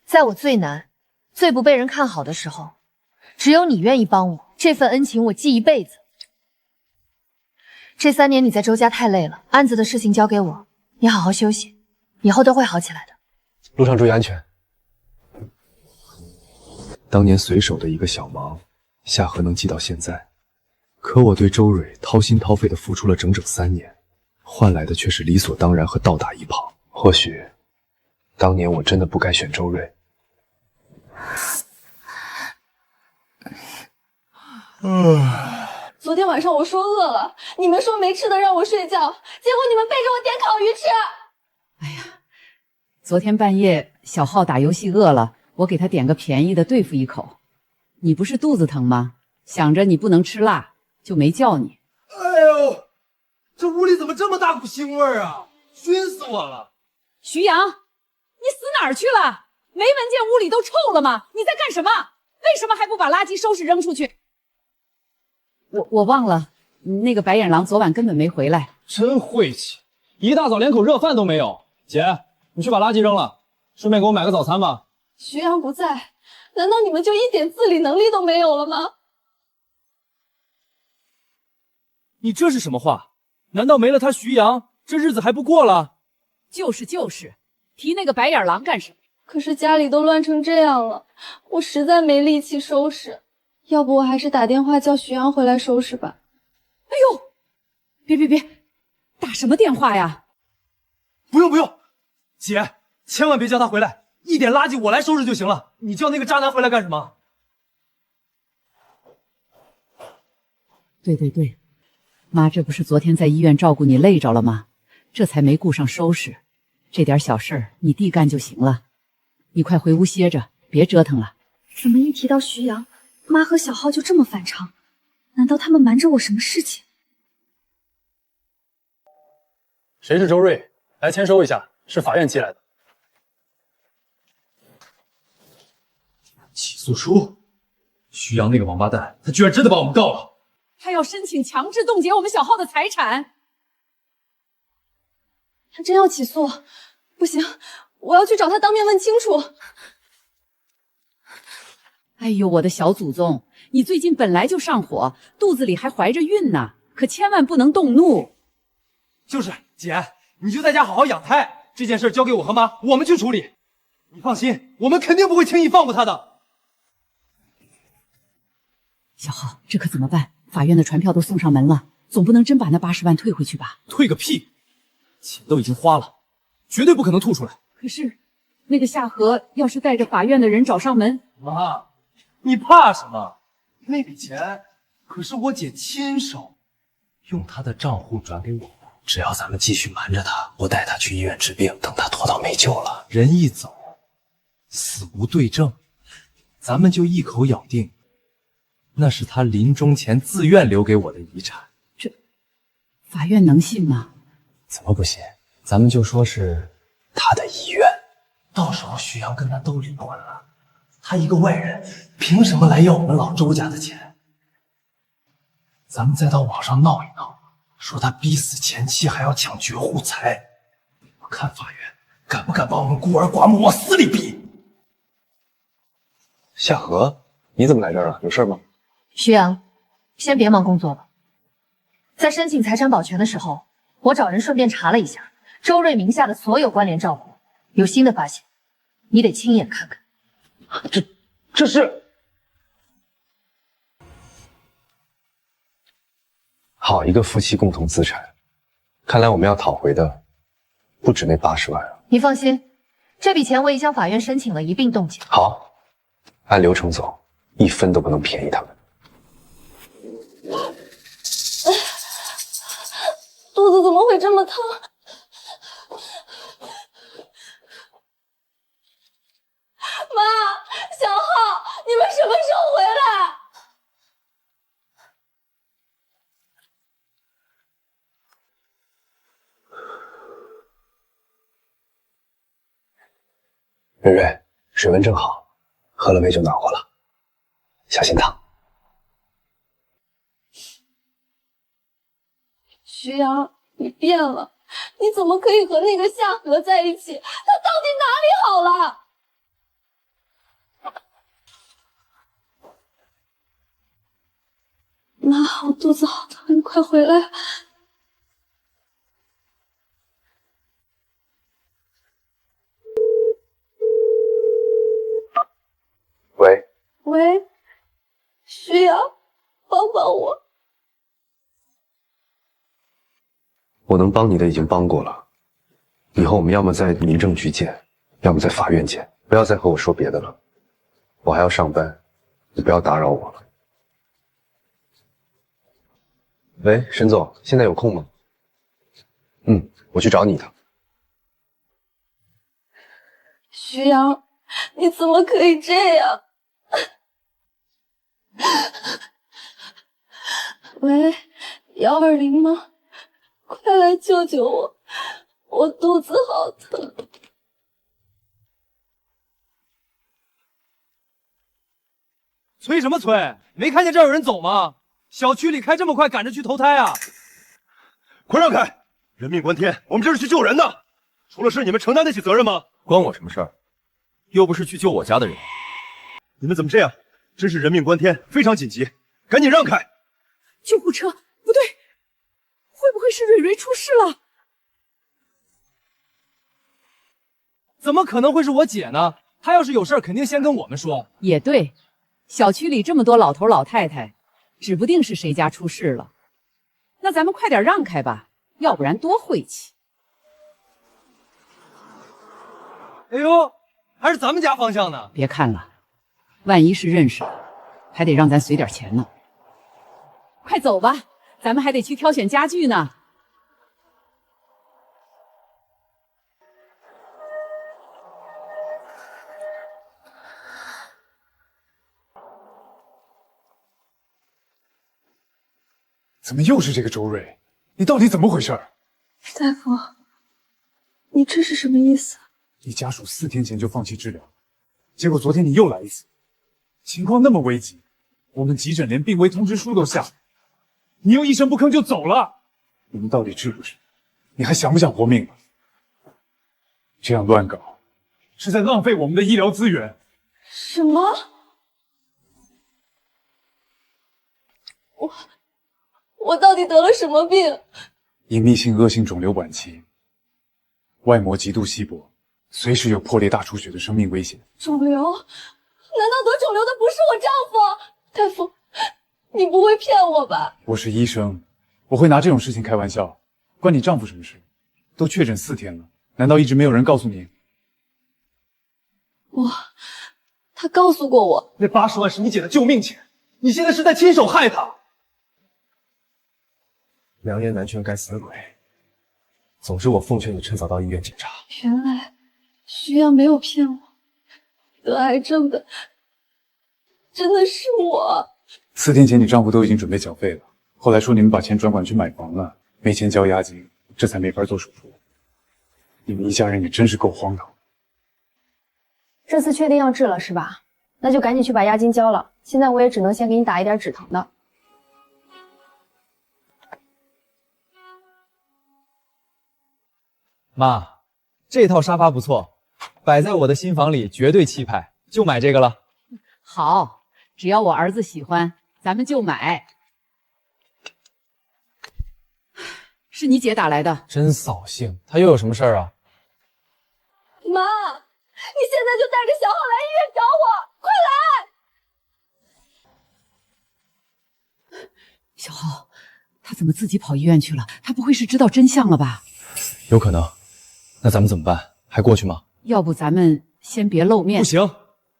在我最難、最不被人看好的時候，只有你願意幫我，這份恩情我記一輩子。這3年你在周家太累了，案子的事情交給我，你好好休息，以後都會好起來的。路上注意安全。當年隨手的一個小忙，夏荷能記到現在，可我對周蕊掏心掏肺的付出了整整3年，換來的卻是理所當然和倒打一耙。或許，當年我真的不該選周蕊。昨天晚上我說餓了，你們說沒吃的讓我睡覺，結果你們背着我點烤魚吃。哎呀，昨天半夜小浩打遊戲餓了，我給他點個便宜的對付一口。你不是肚子疼嗎？想着你不能吃辣，就沒叫你。哎呦，這屋裡怎麼這麼大股腥味啊？熏死我了！徐阳，你死哪儿去了？没闻见屋里都臭了吗？你在干什么？为什么还不把垃圾收拾扔出去？我忘了，那个白眼狼昨晚根本没回来。真晦气，一大早连口热饭都没有。姐，你去把垃圾扔了，顺便给我买个早餐吧。徐阳不在，难道你们就一点自理能力都没有了吗？你这是什么话？难道没了他徐阳，这日子还不过了？就是，提那个白眼狼干什么？可是家里都乱成这样了，我实在没力气收拾。要不我还是打電話叫徐陽回來收拾吧。哎呦，別，打什麼電話呀？不用，姐，千萬別叫他回來，一點垃圾我來收拾就行了。你叫那個渣男回來幹什麼？對，媽這不是昨天在醫院照顧你累着了嗎？這才沒顧上收拾，這點小事你弟幹就行了。你快回屋歇着，別折騰了。怎麼一提到徐陽，媽和小浩就這麼反常？難道他們瞞着我什麼事情？誰是周瑞？來簽收一下，是法院寄來的。起訴書？徐陽那個王八蛋，他居然真的把我們告了！他要申請強制凍結我們小浩的財產。他真要起訴？不行，我要去找他當面問清楚。哎呦，我的小祖宗，你最近本來就上火，肚子裡還懷着孕呢，可千萬不能動怒。就是姐，你就在家好好養胎，這件事交給我和媽，我們去處理。你放心，我們肯定不會輕易放過他的。小浩，這可怎麼辦？法院的傳票都送上門了，總不能真把那80萬退回去吧？退個屁！錢都已經花了，絕對不可能吐出來。可是，那個夏荷要是帶着法院的人找上門，媽，你怕什麼？那筆錢可是我姐親手用她的賬戶轉給我。只要咱們繼續瞞着他，我帶他去醫院治病，等他拖到沒救了，人一走，死無對證，咱們就一口咬定，那是他臨終前自願留給我的遺產。這法院能信嗎？怎麼不信？咱們就說是他的遺願，到時候徐陽跟他都離婚了，他一個外人，憑什麼來要我們老周家的錢？咱們再到網上鬧一鬧，說他逼死前妻還要搶絕戶財，我看法院敢不敢把我們孤兒寡母往死裡逼？夏荷，你怎麼來這兒了？有事嗎？徐陽，先別忙工作了。在申請財產保全的時候，我找人順便查了一下周瑞名下的所有關聯賬戶，有新的發現，你得親眼看看。這是好一個夫妻共同資產，看來我們要討回的不止那80萬啊！你放心，這筆錢我已向法院申請了一併凍結。好，按流程走，一分都不能便宜他們。肚子怎麼會這麼疼？媽，小浩，你們什麼時候回來？瑞瑞，水溫正好，喝了杯就暖和了，小心燙。徐陽，你變了，你怎麼可以和那個夏荷在一起？他到底哪裡好了？媽，我肚子好疼，你快回來。喂，徐陽，幫幫我。我能幫你的已經幫過了，以後我們要麼在民政局見，要麼在法院見，不要再和我說別的了。我還要上班，你不要打擾我了。喂，沈總，現在有空嗎？我去找你一趟。徐陽，你怎麼可以這樣？喂，120嗎？快來救救我！我肚子好疼。催什么催？没看见这儿有人走吗？小区里开这么快，赶着去投胎啊！快让开！人命关天，我们这是去救人的，出了事你们承担得起责任吗？关我什么事儿？又不是去救我家的人。你们怎么这样？真是人命关天，非常紧急，赶紧让开！救护车，不对，会不会是蕊蕊出事了？怎么可能会是我姐呢？她要是有事儿，肯定先跟我们说。也对，小区里这么多老头老太太，指不定是谁家出事了。那咱们快点让开吧，要不然多晦气。哎呦，还是咱们家方向呢。别看了，万一是认识的，还得让咱随点钱呢。快走吧，咱们还得去挑选家具呢。怎么又是这个周瑞？你到底怎么回事？大夫，你这是什么意思？你家属4天前就放弃治疗，结果昨天你又来一次，情况那么危急，我们急诊连病危通知书都下了，你又一声不吭就走了。你们到底治不治？你还想不想活命了？这样亂搞，是在浪費我們的醫療資源。什麼？我到底得了什麼病？隱秘性惡性腫瘤晚期，外膜極度稀薄，隨時有破裂大出血的生命危險。腫瘤？難道得腫瘤的不是我丈夫？大夫，你不會騙我吧？我是醫生，我會拿這種事情開玩笑，關你丈夫什麼事？都確診4天了，難道一直沒有人告訴你？他告訴過我，那80萬是你姐的救命錢，你現在是在親手害她。良言難勸該死的鬼。總之，我奉勸你趁早到醫院檢查。原來徐陽沒有騙我，得癌症的真的是我。4天前你丈夫都已經準備繳費了，後來說你們把錢轉款去買房了，沒錢交押金，這才沒法做手術。你們一家人也真是夠荒唐。這次確定要治了是吧？那就趕緊去把押金交了。現在我也只能先給你打一點止疼的。媽，這套沙發不錯，擺在我的新房裡絕對氣派，就買這個了。好，只要我兒子喜歡，咱們就買。是你姐打來的，真掃興，她又有什麼事兒啊？媽，你現在就帶着小浩來醫院找我，快來！小浩，他怎麼自己跑醫院去了？他不會是知道真相了吧？有可能。那咱們怎麼辦？還過去嗎？要不咱們先別露面。不行，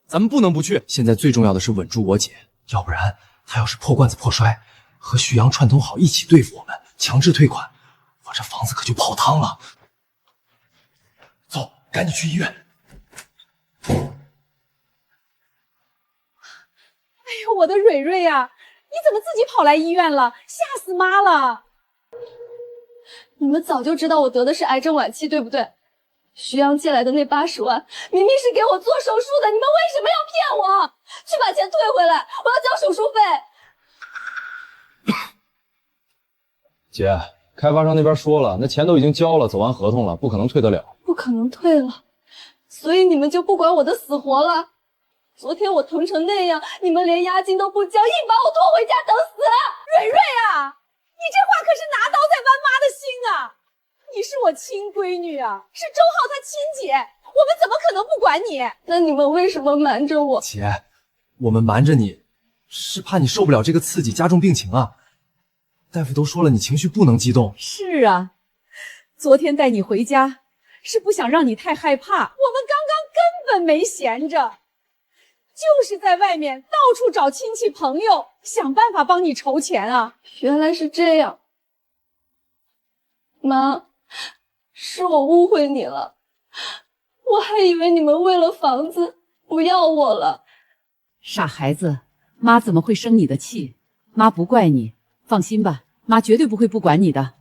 咱們不能不去。現在最重要的是穩住我姐，要不然她要是破罐子破摔，和徐陽串通好一起對付我們，強制退款，我這房子可就泡湯了。走，趕緊去醫院。哎呦，我的蕊蕊啊，你怎麼自己跑來醫院了？嚇死媽了！你們早就知道我得的是癌症晚期，對不對？徐陽借來的那80萬，明明是給我做手術的，你們為什麼要騙我？去把錢退回來，我要交手術費。姐，開發商那邊說了，那錢都已經交了，走完合同了，不可能退得了。不可能退了，所以你們就不管我的死活了。昨天我疼成那樣，你們連押金都不交，硬把我拖回家等死。蕊蕊啊！你這話可是拿刀在剜媽的心啊！你是我親閨女啊，是周浩他親姐，我們怎麼可能不管你？那你們為什麼瞞着我？姐，我們瞞着你，是怕你受不了這個刺激，加重病情啊。大夫都說了，你情緒不能激動。是啊，昨天帶你回家，是不想讓你太害怕。我們剛剛根本沒閒着，就是在外面到處找親戚朋友，想辦法幫你籌錢啊。原來是這樣。媽，是我誤會你了，我還以為你們為了房子不要我了。傻孩子，媽怎麼會生你的氣？媽不怪你，放心吧，媽絕對不會不管你的。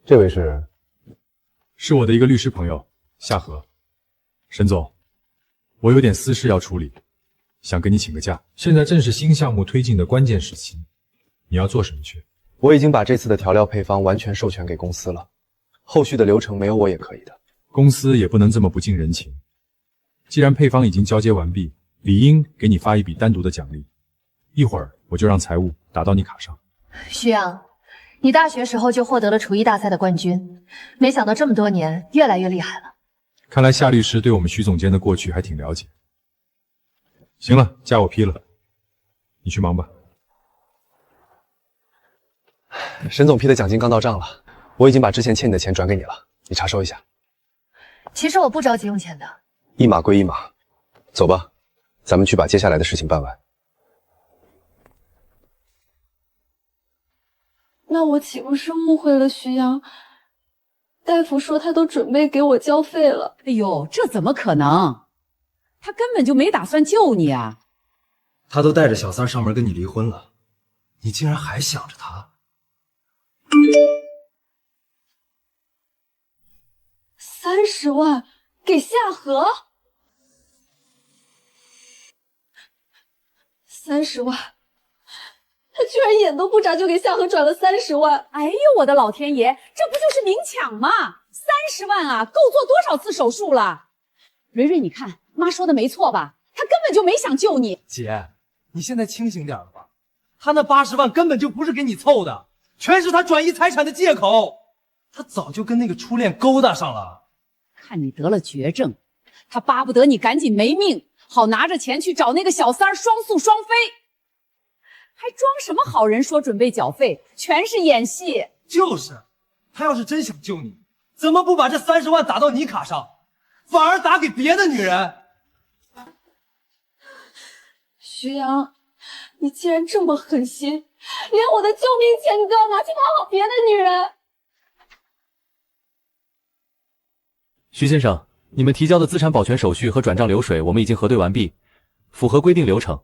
这位是？是我的一个律师朋友夏荷。沈总，我有点私事要处理，想跟你请个假。现在正是新项目推进的关键时期，你要做什么去？我已经把这次的调料配方完全授权给公司了，后续的流程没有我也可以的。公司也不能这么不近人情。既然配方已经交接完毕，理应给你发一筆單獨的獎勵。一會兒我就讓財務打到你卡上。徐陽，你大學時候就獲得了廚藝大賽的冠軍，沒想到這麼多年越來越厲害了。看來夏律師對我們徐總監的過去還挺了解。行了，假我批了，你去忙吧。沈總批的獎金剛到賬了，我已經把之前欠你的錢轉給你了，你查收一下。其實我不着急用錢的。一碼歸一碼，走吧，咱們去把接下來的事情辦完。那我豈不是誤會了徐陽？大夫說他都準備給我交費了。哎呦，這怎麼可能？他根本就沒打算救你啊！他都帶着小三上門跟你離婚了，你竟然還想着他？30萬給夏荷，30萬，他居然眼都不眨就給夏荷轉了30萬！哎呦，我的老天爺，這不就是明搶嗎？30萬啊，夠做多少次手術了？蕊蕊，你看，媽說的沒錯吧？他根本就沒想救你。姐，你現在清醒點了吧？他那80萬根本就不是給你湊的，全是他轉移財產的借口。他早就跟那個初戀勾搭上了。看你得了絕症，他巴不得你趕緊沒命，好拿着錢去找那個小三兒雙宿雙飛。還裝什麼好人說準備繳費，全是演戲。就是，他要是真想救你，怎麼不把這30萬打到你卡上，反而打給別的女人？徐陽，你既然這麼狠心，連我的救命錢你都要拿去討好別的女人。徐先生，你們提交的資產保全手續和轉賬流水我們已經核對完畢，符合規定流程。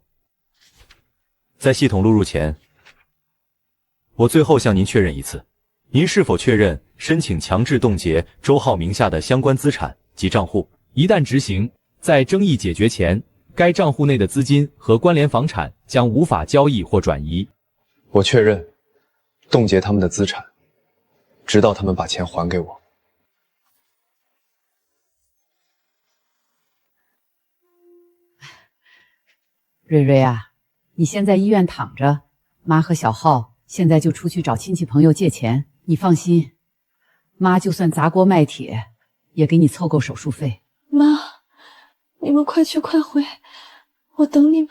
在系統錄入前，我最後向您確認一次，您是否確認申請強制凍結周浩名下的相關資產及賬戶？一旦執行，在爭議解決前，該賬戶內的資金和關聯房產將無法交易或轉移。我確認，凍結他們的資產，直到他們把錢還給我。瑞瑞啊，你先在醫院躺着，媽和小浩現在就出去找親戚朋友借錢。你放心，媽就算砸鍋賣鐵，也給你湊夠手術費。媽，你們快去快回，我等你們。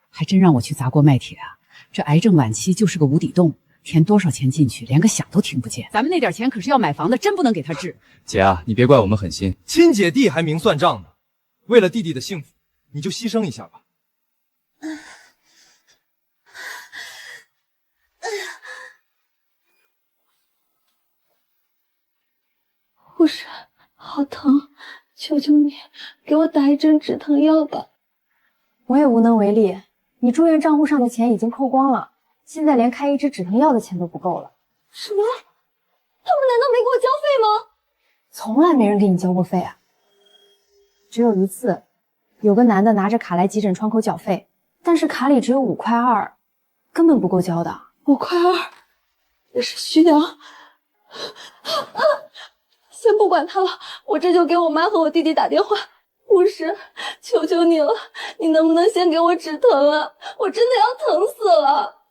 還真讓我去砸鍋賣鐵啊！這癌症晚期就是個無底洞，填多少錢進去，連個響都聽不見。咱們那點錢可是要買房的，真不能給他治。姐啊，你別怪我們狠心，親姐弟還明算賬呢。為了弟弟的幸福，你就犧牲一下吧。護士，好疼，求求你給我打一針止疼藥吧。我也無能為力，你住院賬戶上的錢已經扣光了，現在連開一支止疼藥的錢都不夠了。什麼？他們難道沒給我交費嗎？從來沒人給你交過費啊。只有一次，有個男的拿着卡來急診窗口繳費，但是卡裡只有5.2塊，根本不夠交的。5.2塊，那是徐陽。先不管他了，我這就給我媽和我弟弟打電話。護士，求求你了，你能不能先給我止疼啊？我真的要疼死了。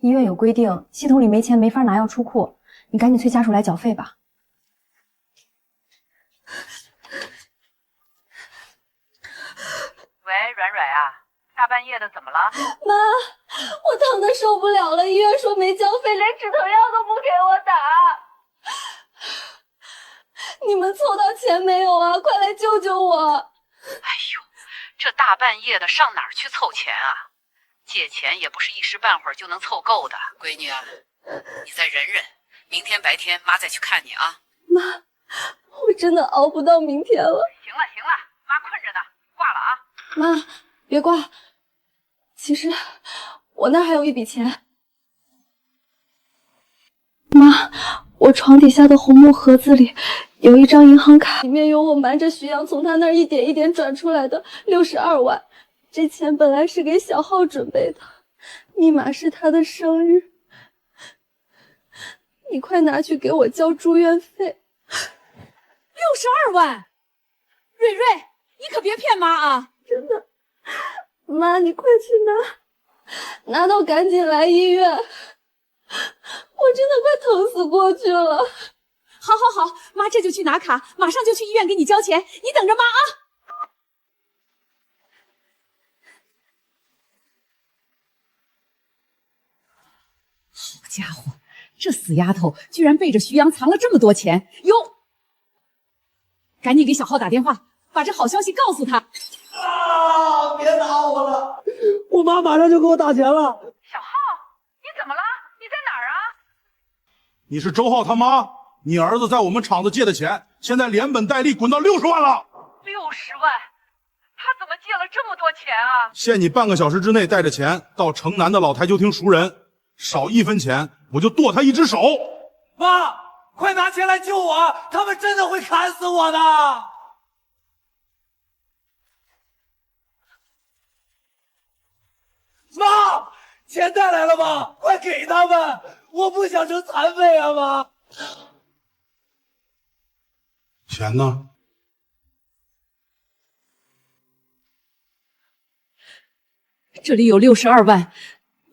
醫院有規定，系統裡沒錢沒法拿藥出庫，你趕緊催家屬來繳費吧。喂，軟軟啊，大半夜的怎麼了？媽，我疼得受不了了，醫院說沒交費，連止疼藥都不給我打。你們湊到錢沒有啊？快來救救我！哎呦，這大半夜的上哪兒去湊錢啊？借錢也不是一時半會兒就能湊夠的。閨女啊，你再忍忍，明天白天媽再去看你啊。媽，我真的熬不到明天了。行了行了，媽困着呢，掛了啊。媽，別掛。其實我那兒還有一筆錢。我床底下的红木盒子里有一张银行卡，里面有我瞒着徐阳从他那儿一点一点转出来的62万。这钱本来是给小浩準備的，密碼是他的生日。你快拿去給我交住院費。62萬，瑞瑞，你可別騙媽啊！真的，媽，你快去拿，拿到趕緊來醫院，我真的快疼死過去了。好，好，好，媽這就去拿卡，馬上就去醫院給你交錢，你等着媽啊！好家伙，這死丫頭居然背着徐陽藏了這麼多錢，喲！趕緊給小浩打電話，把這好消息告訴他。啊！別打我了，我媽馬上就給我打錢了。小浩，你怎麼了？你在哪兒啊？你是周浩他媽，你兒子在我們厂子借的钱，现在连本带利滾到60萬了。60萬？他怎麼借了這麼多錢啊？限你半個小時之內帶着錢到城南的老台球廳贖人，少1分錢我就剁他一隻手。媽，快拿錢來救我，他們真的會砍死我的。媽，錢帶來了嗎？快給他們，我不想成殘廢啊，媽。錢呢？這裡有62萬，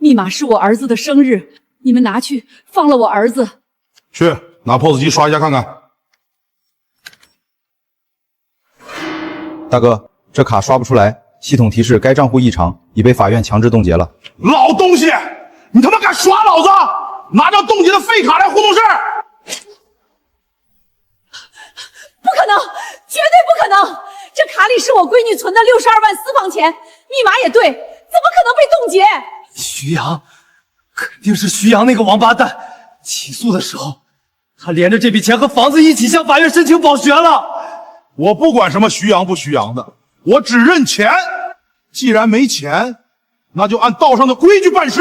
密碼是我兒子的生日，你們拿去放了我兒子。去拿 POS 機刷一下看看。大哥，這卡刷不出來，系統提示該賬戶異常，已被法院強制凍結了。老東西，你他媽敢耍老子！拿張凍結的廢卡來糊弄事兒！不可能，絕對不可能！這卡裡是我閨女存的62萬私房錢，密碼也對，怎麼可能被凍結？徐陽，肯定是徐陽那個王八蛋！起訴的時候，他連着這筆錢和房子一起向法院申請保全了。我不管什麼徐陽不徐陽的，我只認錢。既然沒錢，那就按道上的規矩辦事。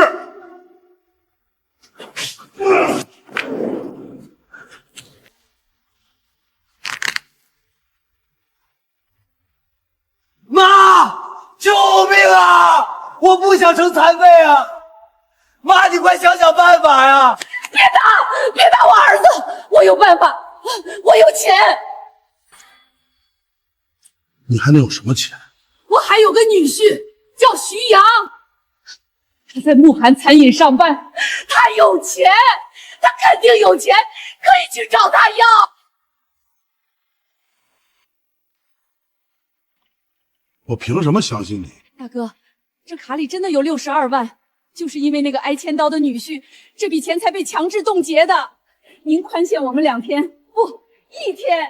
媽，救命啊！我不想成殘廢啊！媽，你快想想辦法呀！別打，別打我兒子！我有辦法，我有錢。你還能有什麼錢？我還有個女婿叫徐陽，他在慕寒餐飲上班，他有錢，他肯定有錢，可以去找他要。我憑什麼相信你？大哥，這卡裡真的有62萬，就是因為那個挨千刀的女婿，這筆錢才被強制凍結的。您寬限我們2天，不，1天，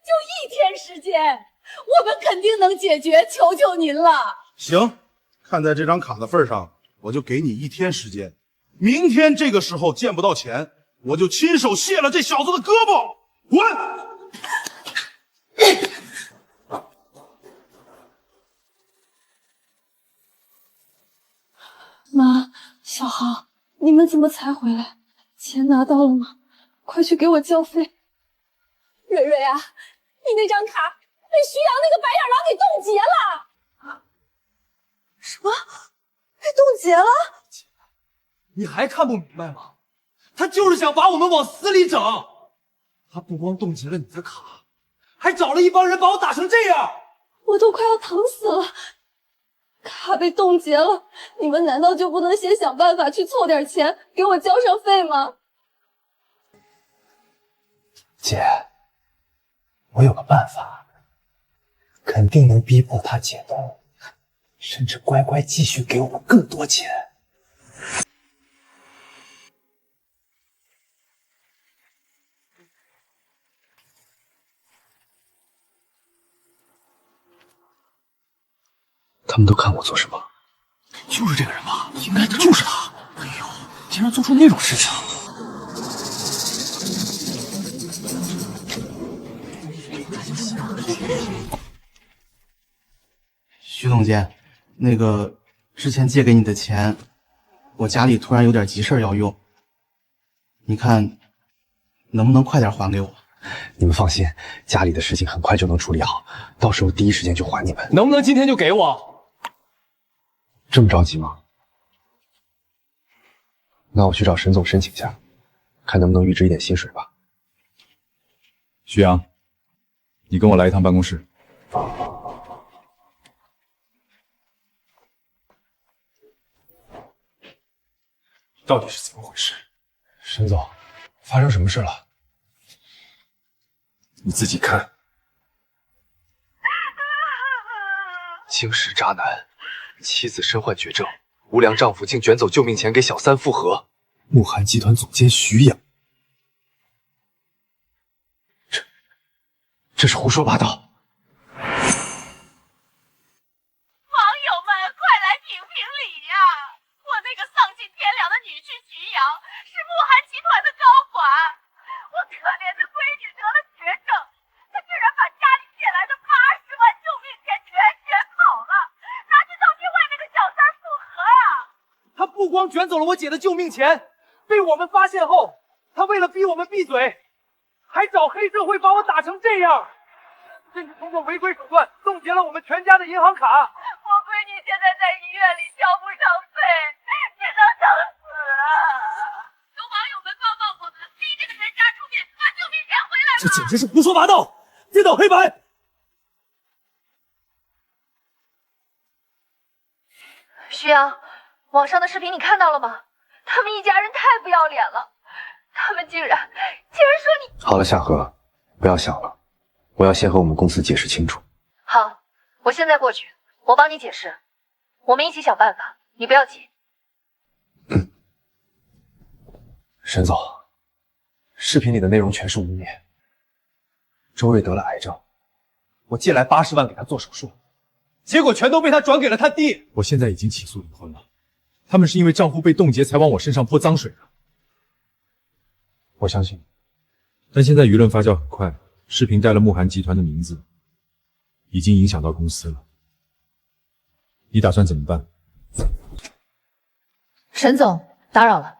就1天時間，我們肯定能解決，求求您了。行，看在這張卡的份上，我就給你1天時間。明天這個時候見不到錢，我就親手卸了這小子的胳膊。滾！媽，小豪，你們怎麼才回來？錢拿到了嗎？快去給我交費。蕊蕊啊，你那張卡被徐陽那個白眼狼給凍結了。什麼？被凍結了？你還看不明白嗎？他就是想把我們往死裡整。他不光凍結了你的卡，還找了一幫人把我打成這樣。我都快要疼死了。卡被凍結了，你們難道就不能先想辦法去湊點錢給我交上費嗎？姐，我有個辦法，肯定能逼迫他解凍，甚至乖乖繼續給我們更多錢。他们都看我做什么？就是这個人吧，應該就是他。哎呦，竟然做出那種事情！徐總監，那個之前借給你的錢，我家裡突然有點急事要用，你看能不能快点还给我？你们放心，家里的事情很快就能处理好，到时候第一时间就还你们。能不能今天就给我？这么着急吗？那我去找沈总申请下，看能不能预支一点薪水吧。徐阳，你跟我来一趟办公室。到底是怎么回事？沈总，发生什么事了？你自己看。惊世渣男，妻子身患绝症，无良丈夫竟卷走救命钱给小三复合。慕寒集团总监徐阳，这是胡说八道。网友们，快来评评理呀！我那个丧尽天良的女婿徐阳是慕寒集团的高管，我可怜的闺女得了绝症，他居然把家里借来的80万救命钱全卷跑了，拿去找另外那个小三复合啊！他不光卷走了我姐的救命钱，被我们发现后，他为了逼我们闭嘴，还找黑社会把我打成这样，甚至通过违规手段冻结了我们全家的银行卡。我闺女现在在医院里交不上费，只能等死啊！求网友们帮帮我们，逼这个人渣出面，把救命钱回来吧！这简直是胡说八道，颠倒黑白！徐阳，网上的视频你看到了吗？他们一家人太不要脸了，他们竟然说你……好了，夏荷，不要想了，我要先和我们公司解释清楚。好，我现在过去，我帮你解释，我们一起想办法，你不要急。沈总，视频里的内容全是污蔑。周瑞得了癌症，我借来80万给他做手術，結果全都被他轉給了他弟。我現在已經起訴離婚了，他們是因為賬戶被凍結才往我身上潑髒水的。我相信你，但現在輿論發酵很快，視頻帶了慕寒集團的名字，已經影響到公司了。你打算怎麼辦？沈總，打擾了。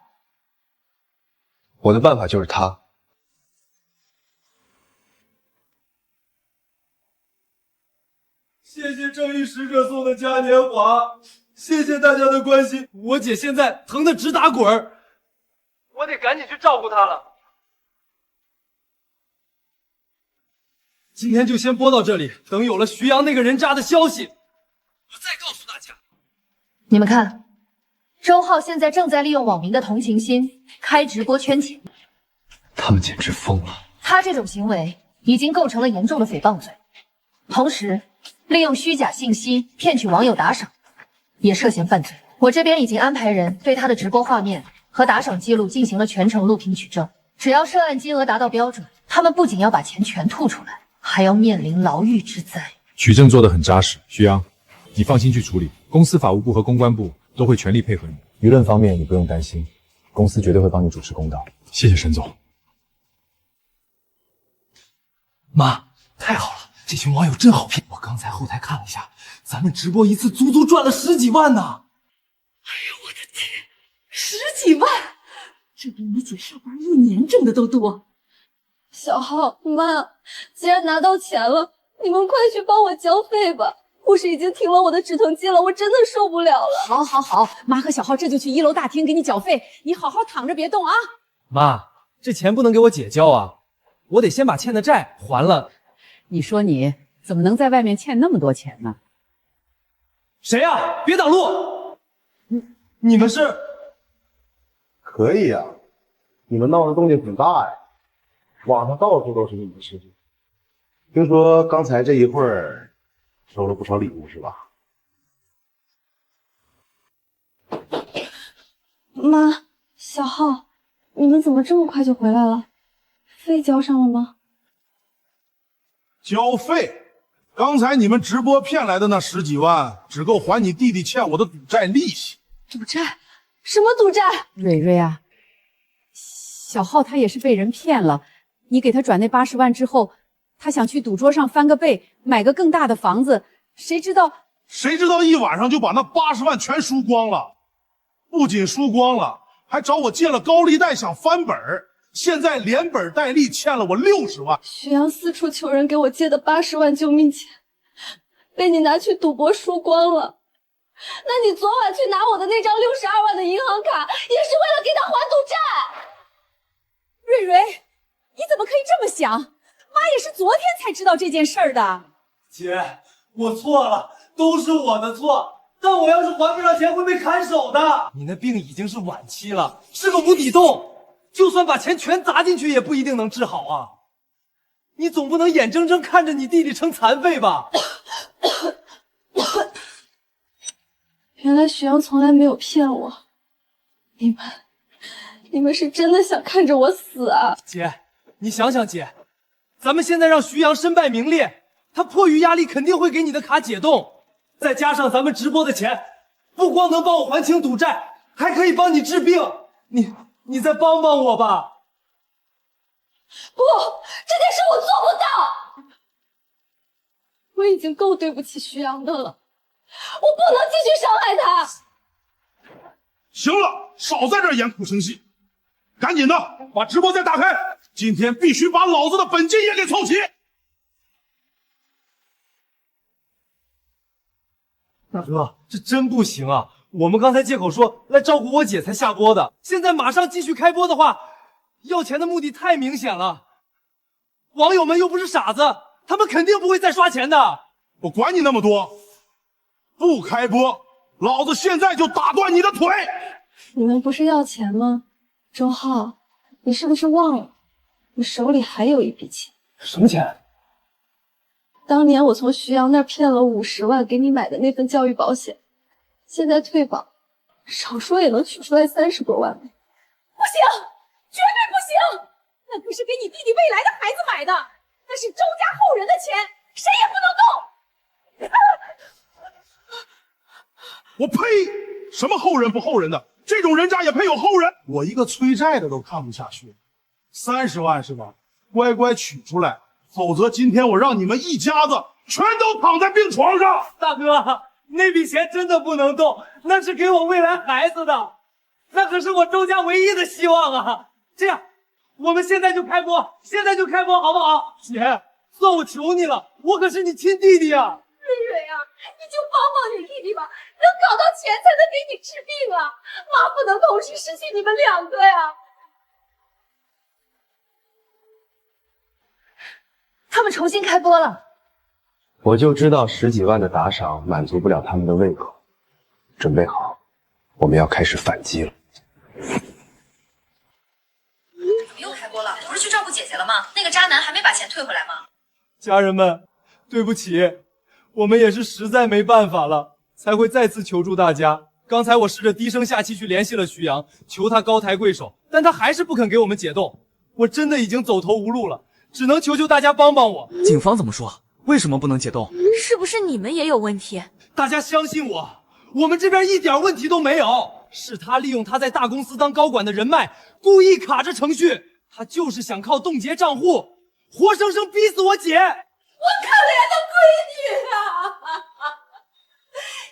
我的辦法就是他。謝謝正義使者送的嘉年華，謝謝大家的關心。我姐現在疼得直打滾，我得趕緊去照顧她了。今天就先播到這裡，等有了徐陽那個人渣的消息，我再告訴大家。你們看，周浩現在正在利用網民的同情心開直播圈錢，他們簡直瘋了。他這種行為已經構成了嚴重的誹謗罪，同時利用虛假信息騙取網友打賞，也涉嫌犯罪。我這邊已經安排人對他的直播畫面和打賞記錄進行了全程錄屏取證，只要涉案金額達到標準，他們不僅要把錢全吐出來，還要面臨牢獄之災。取證做得很扎實，徐陽，你放心去處理，公司法務部和公關部都會全力配合你。輿論方面你不用擔心，公司絕對會幫你主持公道。謝謝沈總。媽，太好了，這群網友真好騙。我剛才後台看了一下，咱們直播一次足足賺了10幾萬呢。哎呦，我的天，10幾萬，這比你姐上班1年掙的都多。小浩，媽，既然拿到錢了，你們快去幫我交費吧。護士已經停了我的止疼劑了，我真的受不了了。好，好，好，媽和小浩這就去1樓大廳給你繳費，你好好躺着別動啊。媽，這錢不能給我姐交啊，我得先把欠的債還了。你說你怎麼能在外面欠那麼多錢呢？誰呀？別擋路！你們是？可以呀，你們鬧的動靜挺大呀，網上到處都是你們的事情。聽說剛才這一會兒收了不少禮物是吧？媽，小浩，你們怎麼這麼快就回來了？費交上了嗎？交費？剛才你們直播騙來的那10幾萬，只夠還你弟弟欠我的賭債利息。賭債？什麼賭債？蕊蕊啊，小浩他也是被人騙了，你給他轉那80萬之後，他想去賭桌上翻個倍，買個更大的房子，誰知道一晚上就把那80萬全輸光了，不僅輸光了，還找我借了高利貸想翻本兒，现在连本带利欠了我60万。徐阳四处求人给我借的80万救命钱，被你拿去赌博输光了。那你昨晚去拿我的那张62万的银行卡，也是为了给他还赌债。瑞瑞，你怎么可以这么想？妈也是昨天才知道这件事儿的。姐，我错了，都是我的错。但我要是还不上钱，会被砍手的。你那病已经是晚期了，是个无底洞，就算把钱全砸进去，也不一定能治好啊。你总不能眼睁睁看着你弟弟成残废吧？原来徐阳从来没有骗我，你们是真的想看着我死啊？姐，你想想姐，咱们现在让徐阳身败名裂，他迫于压力肯定会给你的卡解冻，再加上咱们直播的钱，不光能帮我还清赌债，还可以帮你治病。你再帮帮我吧。不，这件事我做不到。我已经够对不起徐阳的了，我不能继續傷害他。行了，少在这儿演苦生戲，趕緊的把直播間打開，今天必須把老子的本金也給湊齊。大哥，這真不行啊！我們剛才借口說來照顧我姐才下播的，現在馬上繼續開播的話，要錢的目的太明顯了。網友們又不是傻子，他們肯定不會再刷錢的。我管你那麼多，不開播，老子現在就打斷你的腿！你們不是要錢嗎？周浩，你是不是忘了，我手裡還有一筆錢？什麼錢？當年我從徐陽那兒騙了50萬給你買的那份教育保險，現在退保，少說也能取出來30多萬。不行，絕對不行！那可是給你弟弟未來的孩子買的，那是周家後人的錢，誰也不能動。我呸！什麼後人不後人的，這種人渣也配有後人？我一個催債的都看不下去，30萬是吧？乖乖取出來，否則今天我讓你們一家子全都躺在病床上。大哥，那筆錢真的不能動，那是給我未來孩子的，那可是我周家唯一的希望啊！這樣，我們現在就開播，現在就開播好不好？姐，算我求你了，我可是你親弟弟啊！瑞瑞啊，你就幫幫你弟弟吧，能搞到錢才能給你治病啊！媽不能同時失去你們兩個呀！他們重新開播了，我就知道10幾萬的打賞滿足不了他們的胃口，準備好，我們要開始反擊了。又開播了，不是去照顧姐姐了嗎？那個渣男還沒把錢退回來嗎？家人們，對不起，我們也是實在沒辦法了，才會再次求助大家。剛才我試着低聲下氣去聯繫了徐陽，求他高抬貴手，但他還是不肯給我們解凍。我真的已經走投無路了，只能求求大家幫幫我。警方怎麼說？為什麼不能解凍？是不是你們也有問題？大家相信我，我們這邊一點問題都沒有。是他利用他在大公司當高管的人脈，故意卡着程序。他就是想靠凍結賬戶，活生生逼死我姐。我可憐的閨女啊！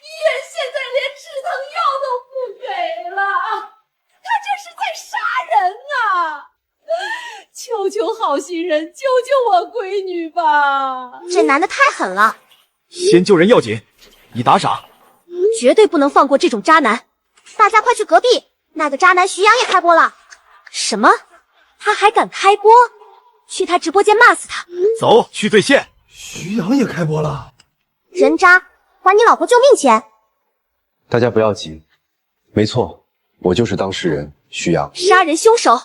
醫院現在連止疼藥都不給了，他這是在殺人啊！求求好心人救救我閨女吧！這男的太狠了，先救人要緊，以打賞。絕對不能放過這種渣男！大家快去隔壁，那個渣男徐陽也開播了。什麼？他還敢開播？去他直播間罵死他！走，去對線。徐陽也開播了，人渣，還你老婆救命錢！大家不要急，沒錯，我就是當事人徐陽。殺人兇手，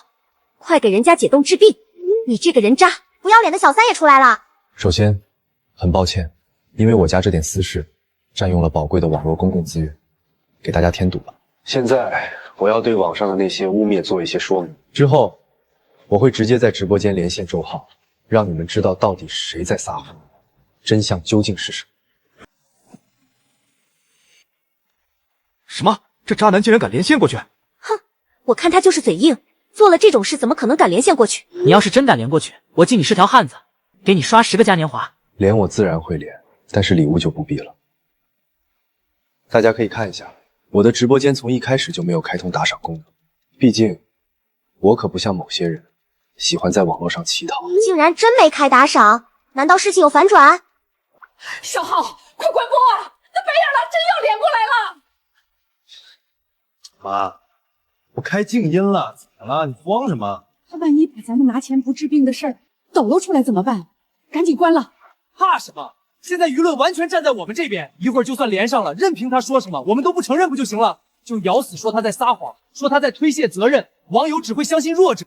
快給人家解凍治病！你這個人渣，不要臉的小三也出來了。首先，很抱歉，因為我家這點私事，佔用了寶貴的網絡公共資源，給大家添堵了。現在我要對網上的那些污衊做一些說明，之後我會直接在直播間連線周浩，讓你們知道到底誰在撒謊，真相究竟是什麼。什麼？這渣男竟然敢連線過去？哼，我看他就是嘴硬，做了這種事怎麼可能敢連線過去？你要是真敢連過去，我敬你是條漢子，給你刷10個嘉年華。連我自然會連，但是禮物就不必了。大家可以看一下，我的直播間從一開始就沒有開通打賞功能，畢竟我可不像某些人喜歡在網絡上乞討。竟然真沒開打賞，難道事情有反轉？少昊，快關播啊！那白眼狼真要臉過來了！媽，我開靜音了，怎麼了？你慌什麼？他萬一把咱们拿錢不治病的事兒抖露出來怎麼辦？趕緊關了！怕什麼？現在輿論完全站在我們這邊，一會兒就算連上了，任憑他說什麼，我們都不承認不就行了？就咬死說他在撒謊，說他在推卸責任，網友只會相信弱者。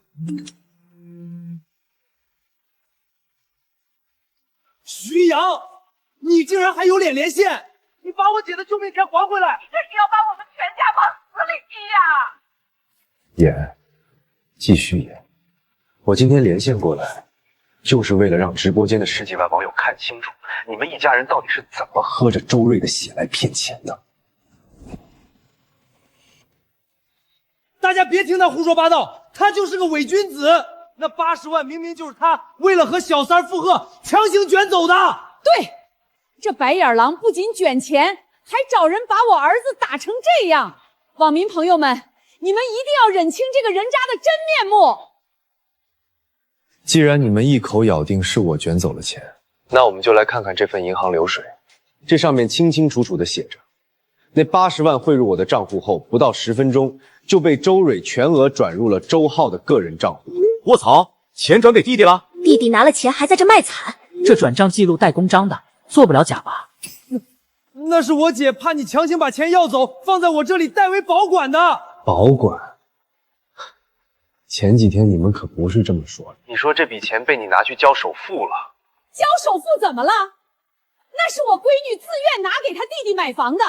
徐陽，你竟然還有臉連線？你把我姐的救命錢還回来！這是要把我們全家往死裡逼呀！演，繼續演。我今天連線過來，就是為了讓直播間的10幾萬網友看清楚，你們一家人到底是怎麼喝着周瑞的血來騙錢的。大家別聽他胡說八道，他就是個偽君子。那80萬明明就是他為了和小三附和強行捲走的。對，這白眼狼不僅捲錢，還找人把我兒子打成這樣。網民朋友們，你們一定要認清這個人渣的真面目。既然你們一口咬定是我卷走了錢，那我們就來看看這份銀行流水。這上面清清楚楚的寫着，那80萬匯入我的賬戶後，不到10分鐘就被周蕊全額轉入了周浩的個人賬戶。臥槽，錢轉給弟弟了？弟弟拿了錢還在這賣慘，這轉賬記錄帶公章的，做不了假吧？那是我姐怕你強行把錢要走，放在我這裡代為保管的。保管？前幾天你們可不是這麼說的。你說這筆錢被你拿去交首付了？交首付怎麼了？那是我閨女自願拿給她弟弟買房的，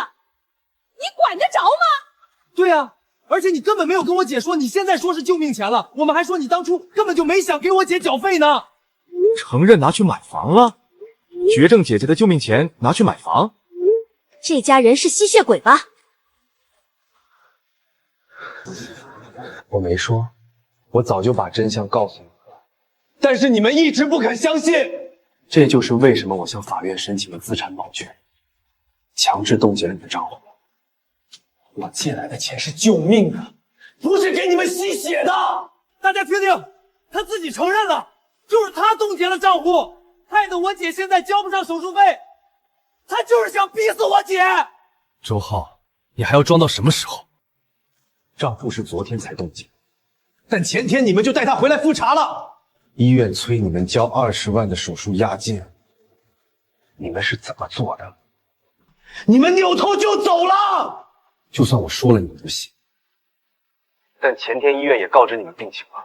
你管得着嗎？对啊，而且你根本沒有跟我姐說，你現在說是救命錢了，我們還說你當初根本就沒想給我姐繳費呢。承認拿去買房了？絕症姐姐的救命錢拿去買房？這家人是吸血鬼吧？我沒說，我早就把真相告訴你們了，但是你們一直不肯相信。這就是為什麼我向法院申請了資產保全，強制凍結了你的賬戶。我借來的錢是救命的，不是給你們吸血的。大家听听，他自己承認了，就是他凍結了賬戶，害得我姐現在交不上手術費。他就是想逼死我姐。周浩，你還要裝到什麼時候？账戶是昨天才凍結，但前天你們就帶他回來复查了。医院催你們交20萬的手術押金，你们是怎麼做的？你們扭頭就走了。就算我說了你们不信，但前天醫院也告知你們病情了。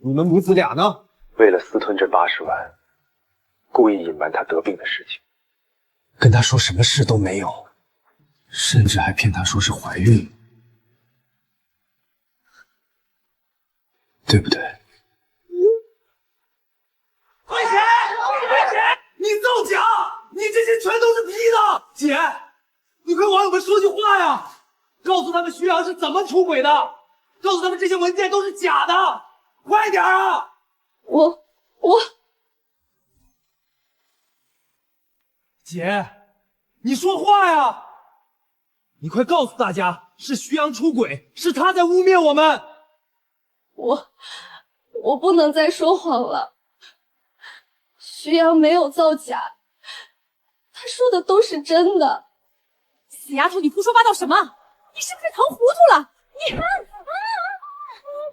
你們母子倆呢？為了私吞這80萬，故意隱瞞他得病的事情，跟他說什麼事都沒有，甚至還騙他說是懷孕，對不對？快錢！快錢！你造假！你這些全都是 P 的！姐，你跟網友們說句話呀，告訴他們徐陽是怎麼出軌的，告訴他們這些文件都是假的，快點啊！我姐，你說話呀！你快告訴大家，是徐陽出軌，是他在污衊我們。我不能再說謊了。徐陽沒有造假，他說的都是真的。死丫頭，你胡說八道什麼？你是不是疼糊塗了？你……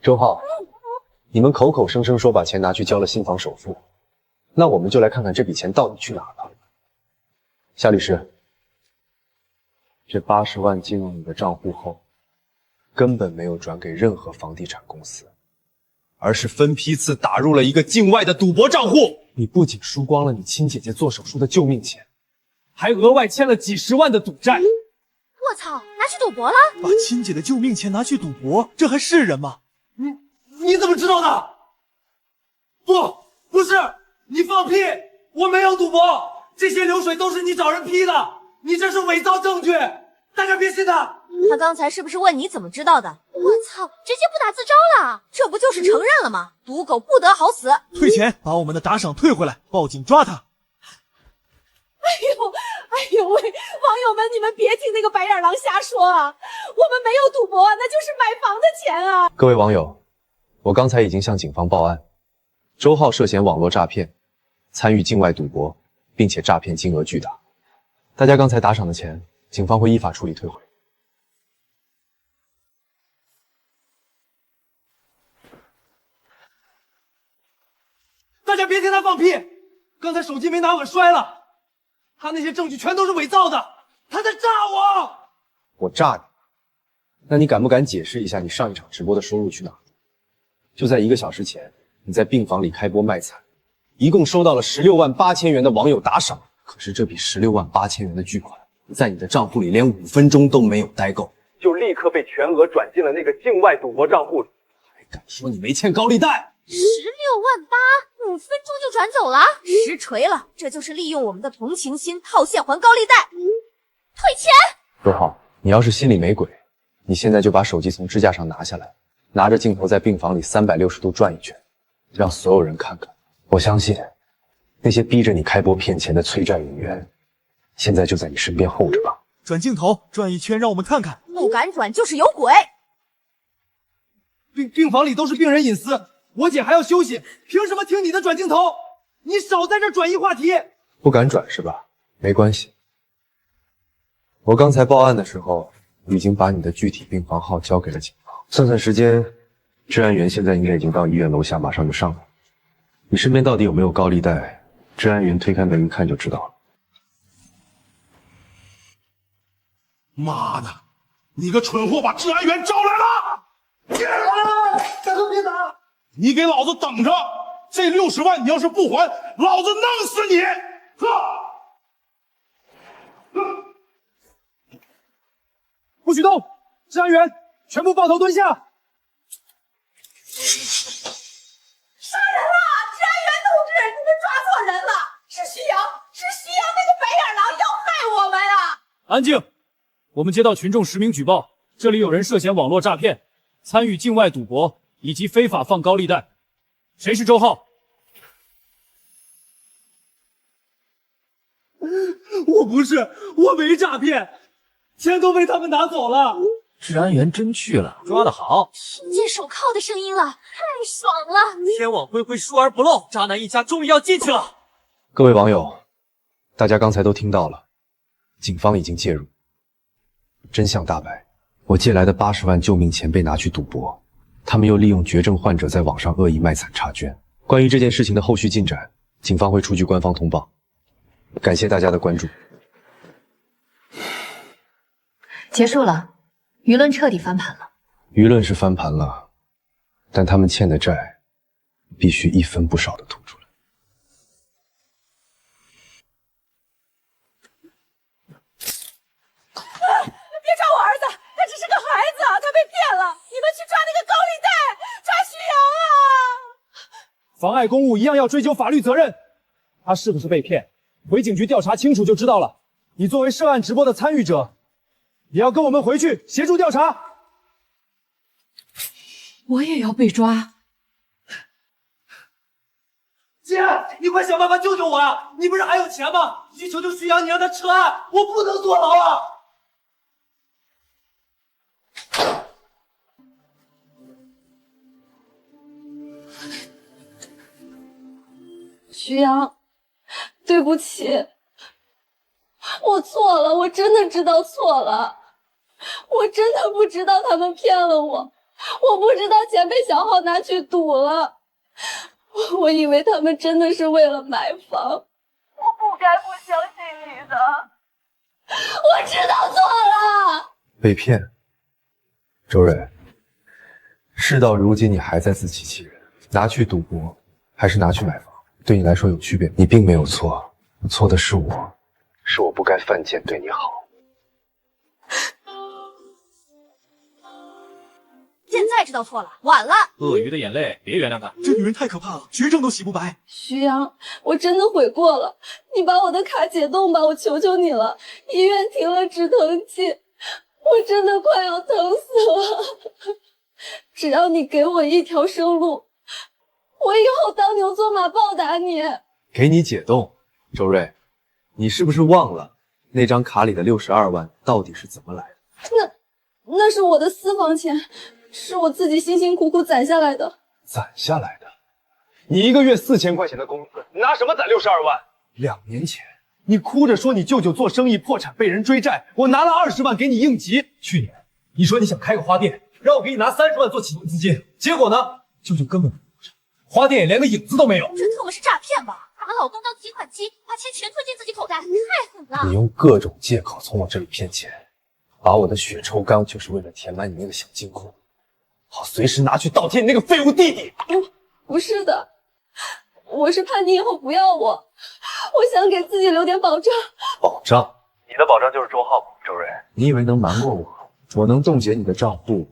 周浩，你們口口聲聲說把錢拿去交了新房首付，那我們就來看看這筆錢到底去哪了。夏律師，這80萬進入你的賬戶後，根本沒有轉給任何房地產公司，而是分批次打入了一個境外的賭博賬戶。你不僅輸光了你親姐姐做手術的救命錢，還額外欠了幾十萬的賭債。我操，拿去賭博了？把親姐的救命錢拿去賭博，這還是人嗎？你怎麼知道的？不是，你放屁！我沒有賭博，這些流水都是你找人批的，你這是偽造證據，大家別信他。他剛才是不是問你怎麼知道的？我操，直接不打自招了，這不就是承認了嗎？賭狗不得好死！退錢，把我們的打賞退回來，報警抓他！哎呦喂，網友們，你們別聽那個白眼狼瞎說啊！我們沒有賭博，那就是買房的錢啊！各位網友，我刚才已經向警方報案，周浩涉嫌網絡詐騙，參與境外賭博，並且詐騙金額巨大。大家剛才打賞的錢，警方會依法處理退回。大家別聽他放屁！剛才手機沒拿穩摔了，他那些證據全都是偽造的，他在詐我！我詐你？那你敢不敢解釋一下你上一場直播的收入去哪兒？就在1個小時前，你在病房裡開播賣慘，一共收到了16萬8千元的網友打賞。可是這筆16萬8千元的巨款，在你的賬戶裡連5分鐘都沒有待夠，就立刻被全額轉進了那個境外賭博賬戶裡。還敢說你沒欠高利貸？16萬8，5分鐘就轉走了，實錘了！這就是利用我們的同情心套現還高利貸。退錢！周浩，你要是心裡沒鬼，你現在就把手機從支架上拿下來，拿着鏡頭在病房裡360度轉一圈，讓所有人看看。我相信，那些逼着你開播騙錢的催債人員，現在就在你身邊候着吧。轉鏡頭，轉一圈，讓我們看看。不敢轉就是有鬼。病房裡都是病人隱私，我姐還要休息，憑什麼聽你的轉鏡頭？你少在這轉移話題。不敢轉是吧？沒關係。我剛才報案的時候，已經把你的具體病房號交給了警方。算算時間，治安員現在應該已經到醫院樓下，馬上就上來。你身邊到底有沒有高利貸？治安員推開門一看就知道了。媽的，你個蠢貨，把治安員招來了！大哥別打！你給老子等着！這60萬你要是不還，老子弄死你！不許動！治安員全部抱頭蹲下！殺人了！治安員同志，你們抓錯人了，是徐陽那個白眼狼要害我們啊！安靜！我們接到群眾實名舉報，這裡有人涉嫌網絡詐騙、參與境外賭博以及非法放高利貸。誰是周浩？我不是，我沒詐騙，錢都被他們拿走了。治安員真去了，抓得好！聽見手銬的聲音了，太爽了！天網恢恢，疏而不漏，渣男一家終於要進去了。各位網友，大家剛才都聽到了，警方已經介入，真相大白。我借來的80萬救命錢被拿去賭博，他們又利用絕症患者在網上惡意賣慘插捐。關於這件事情的後續進展，警方會出具官方通報。感謝大家的關注。結束了，輿論徹底翻盤了。輿論是翻盤了，但他們欠的債必須一分不少的吐出來。別抓我兒子，他只是個孩子，他被騙了。你們去抓那個高利貸，抓徐陽啊！妨礙公務一樣要追究法律責任。他是不是被騙？回警局調查清楚就知道了。你作為涉案直播的參與者，也要跟我們回去協助調查。我也要被抓。姐，你快想辦法救救我啊！你不是還有錢嗎？你去求求徐陽，你讓他撤案，我不能坐牢啊！徐陽，對不起，我錯了，我真的知道錯了，我真的不知道他們騙了我，我不知道錢被小浩拿去賭了，我以為他們真的是為了買房，我不該不相信你的，我知道錯了。被騙，周蕊，事到如今你還在自欺欺人，拿去賭博還是拿去買房？对你来說有區別，你並沒有錯，錯的是我，是我不該犯賤對你好。現在知道錯了，晚了。鱷魚的眼淚，別原諒他。這女人太可怕了，絕症都洗不白。徐陽，我真的悔過了，你把我的卡解凍吧，我求求你了。醫院停了止疼劑，我真的快要疼死了。只要你給我一條生路，我以後當牛做馬報答你。給你解凍，周瑞，你是不是忘了那張卡裡的62萬到底是怎麼來的？那是我的私房錢，是我自己辛辛苦苦攢下來的。攒下来的。你1个月4000块钱的工资，你拿什么攒62万？2年前，你哭着说你舅舅做生意破产被人追债，我拿了20万给你应急。去年你说你想开个花店，让我给你拿30万做启动资金，结果呢，舅舅根本不破产，花店也连个影子都没有。这特么是诈骗吧？把老公当提款机，把钱全吞进自己口袋，太狠了！你用各种借口从我这里骗钱，把我的血抽干，就是为了填满你那个小金库，好随时拿去倒贴你那个废物弟弟。不是的，我是怕你以后不要我，我想给自己留点保障。保障？你的保障就是周浩，周瑞。你以为能瞒过我？我能冻结你的账户，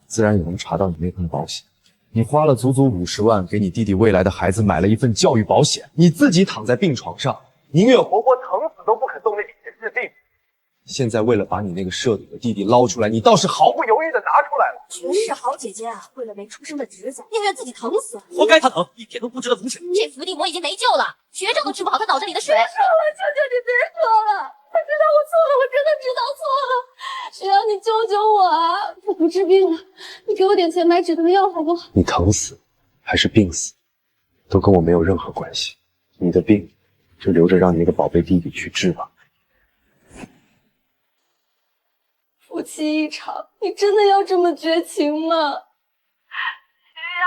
自然也能查到你那份保险。你花了足足50万给你弟弟未来的孩子买了一份教育保险，你自己躺在病床上，宁愿活活疼死都不肯动那笔钱治病。现在为了把你那个涉赌的弟弟捞出来，你倒是毫不犹豫的拿出来了。绝世好姐姐啊，为了没出生的侄子，宁愿自己疼死。活该他疼，一点都不值得同情。这伏地魔已经没救了，绝症都治不好他脑子里的水。别说了，求求你别说了，我知道我错了，我真的知道错了。需要你救救我啊！我不治病了，你给我点钱买止疼药好不好？你疼死还是病死，都跟我没有任何关系。你的病就留着让你那个宝贝弟弟去治吧。夫妻一场，你真的要这么绝情吗？徐阳，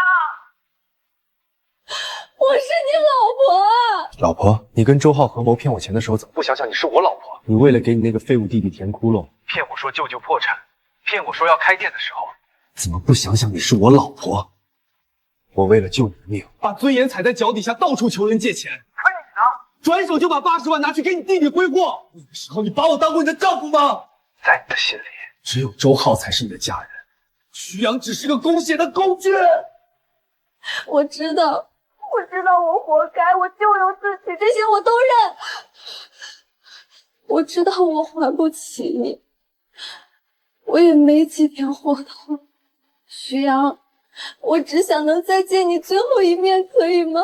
我是你老婆啊！老婆，你跟周浩合谋骗我钱的时候，怎么不想想你是我老婆？你为了给你那个废物弟弟填窟窿，骗我说舅舅破产，骗我说要开店的时候，怎么不想想你是我老婆？我为了救你的命，把尊严踩在脚底下，到處求人借錢。可你呢？轉手就把80萬拿去給你弟弟揮霍。那個時候你把我當過你的丈夫嗎？在你的心裡，只有周浩才是你的家人，徐陽只是個供血的工具。我知道我活該，我咎由自取，這些我都認。我知道我還不起你，我也沒幾天活頭。徐陽，我只想能再見你最後一面，可以嗎？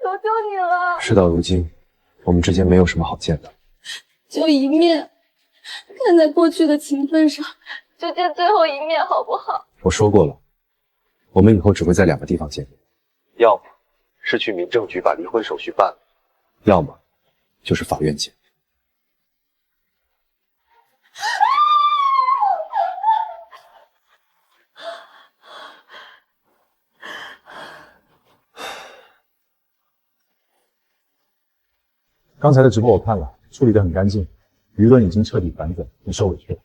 求求你了。事到如今，我們之間沒有什麼好見的，就一面，看在過去的情分上，就見最後一面，好不好？我說過了，我們以後只會在2個地方見面，要麼是去民政局把離婚手續辦了，要麼就是法院見。剛才的直播我看了，處理得很乾淨，輿論已經徹底反轉，你受委屈了，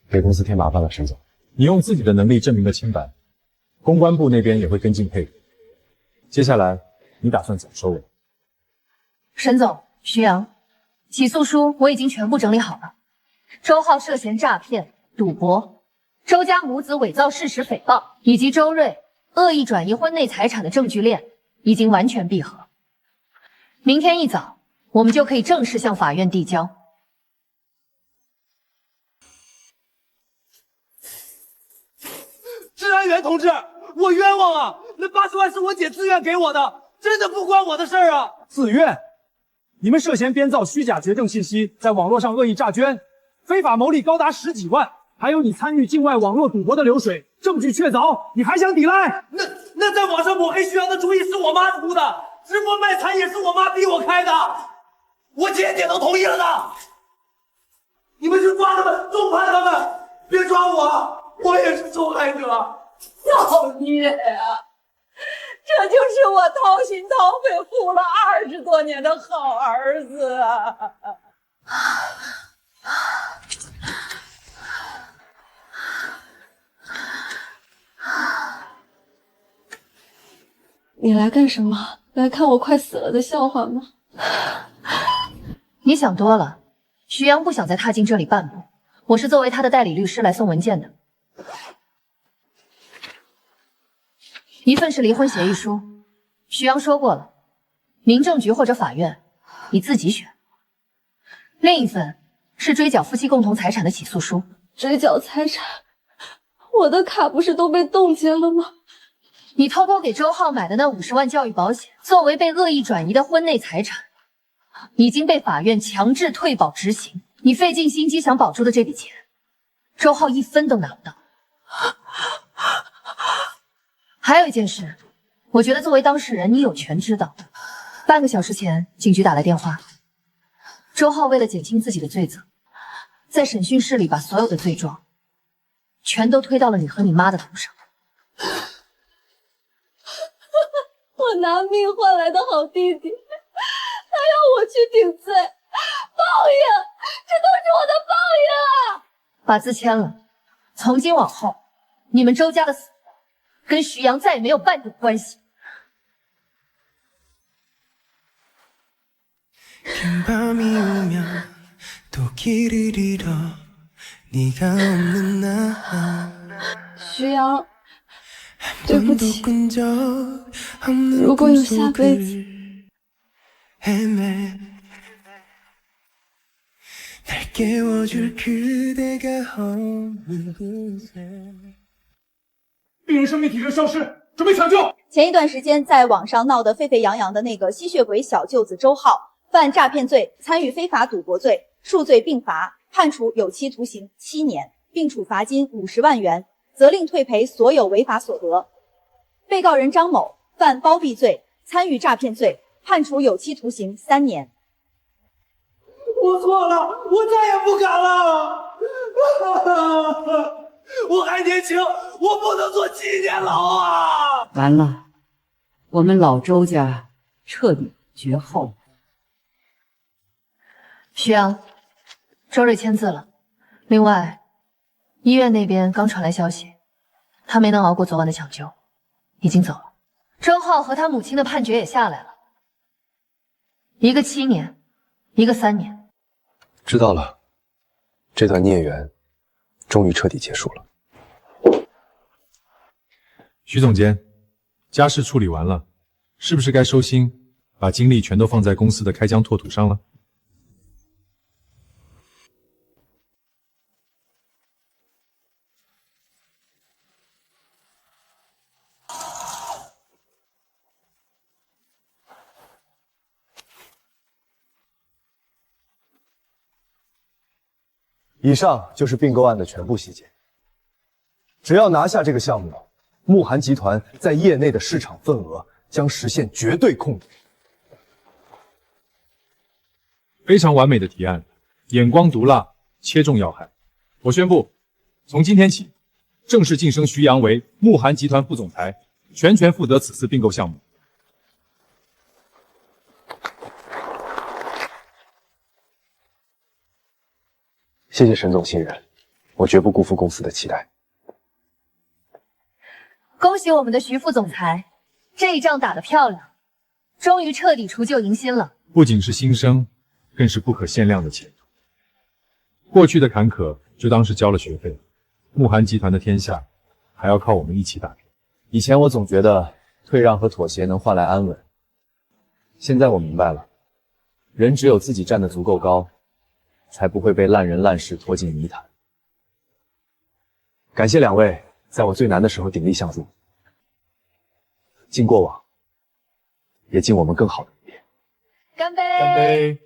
給公司添麻煩了，沈總。你用自己的能力證明了清白，公關部那邊也會跟進配合。接下來你打算怎麼收尾？沈總，徐陽，起訴書我已經全部整理好了。周浩涉嫌詐騙、賭博，周家母子偽造事實誹謗，以及周瑞惡意轉移婚內財產的證據鏈已經完全閉合。明天一早，我們就可以正式向法院遞交。治安員同志，我冤枉啊！那80萬是我姐自願給我的，真的不關我的事兒啊！自願？你們涉嫌編造虛假絕症信息，在網絡上惡意詐捐，非法牟利高達10幾萬，還有你參與境外網絡賭博的流水，證據確鑿，你還想抵賴？那在網上抹黑徐陽的主意是我媽出的，直播賣慘也是我媽逼我開的，我姐姐都同意了的。你們去抓他們，重判他們，別抓我，我也是受害者。造孽啊！這就是我掏心掏肺護了20多年的好兒子啊！你來幹什麼？來看我快死了的笑話嗎？你想多了，徐陽不想再踏進這裡半步，我是作為他的代理律師來送文件的。一份是離婚協議書，徐陽說過了，民政局或者法院，你自己選。另一份是追繳夫妻共同財產的起訴書。追繳財產？我的卡不是都被凍結了嗎？你偷偷給周浩買的那50萬教育保險，作為被惡意轉移的婚內財產，已經被法院強制退保執行。你費盡心機想保住的這筆錢，周浩1分都拿不到。還有一件事，我覺得作為當事人，你有权知道。半個小時前，警局打來電話，周浩為了減輕自己的罪責，在審訊室裡把所有的罪狀全都推到了你和你媽的头上。我拿命换来的好弟弟，他要我去顶罪，报应，这都是我的报应啊！把字签了，從今往後，你們周家的死跟徐陽再也沒有半點關係。徐陽，對不起，如果有下輩子，病人生命体征消失，準備搶救。前一段時間在網上鬧得沸沸揚揚的那個吸血鬼小舅子周浩，犯詐騙罪、參與非法賭博罪，數罪並罰，判處有期徒刑7年，並處罰金50萬元，責令退賠所有違法所得。被告人張某犯包庇罪、參與詐騙罪，判處有期徒刑3年。我錯了，我再也不敢了。我還年輕，我不能坐7年牢啊！完了，我們老周家徹底絕後。徐陽，周瑞簽字了。另外，醫院那邊剛傳來消息，他沒能熬過昨晚的搶救，已經走了。周浩和他母親的判決也下來了，一個7年，一個3年。知道了，這段孽緣終於徹底結束了。徐總監，家事處理完了，是不是該收心，把精力全都放在公司的開疆拓土上了？以上就是併購案的全部細節。只要拿下這個項目，慕寒集團在業內的市場份額將實現絕對控制。非常完美的提案，眼光毒辣，切中要害。我宣布，從今天起，正式晉升徐陽為慕寒集團副總裁，全權負責此次併購項目。謝謝沈總信任，我絕不辜負公司的期待。恭喜我們的徐副總裁，這一仗打得漂亮，終於徹底除舊迎新了。不僅是新生，更是不可限量的前途。過去的坎坷就當是交了學費，慕寒集團的天下還要靠我們一起打拼。以前我總覺得退讓和妥協能換來安穩，現在我明白了，人只有自己站得足夠高，才不會被爛人爛事拖進泥潭。感謝兩位在我最難的時候鼎力相助，敬過往，也敬我們更好的一面。乾杯！乾杯！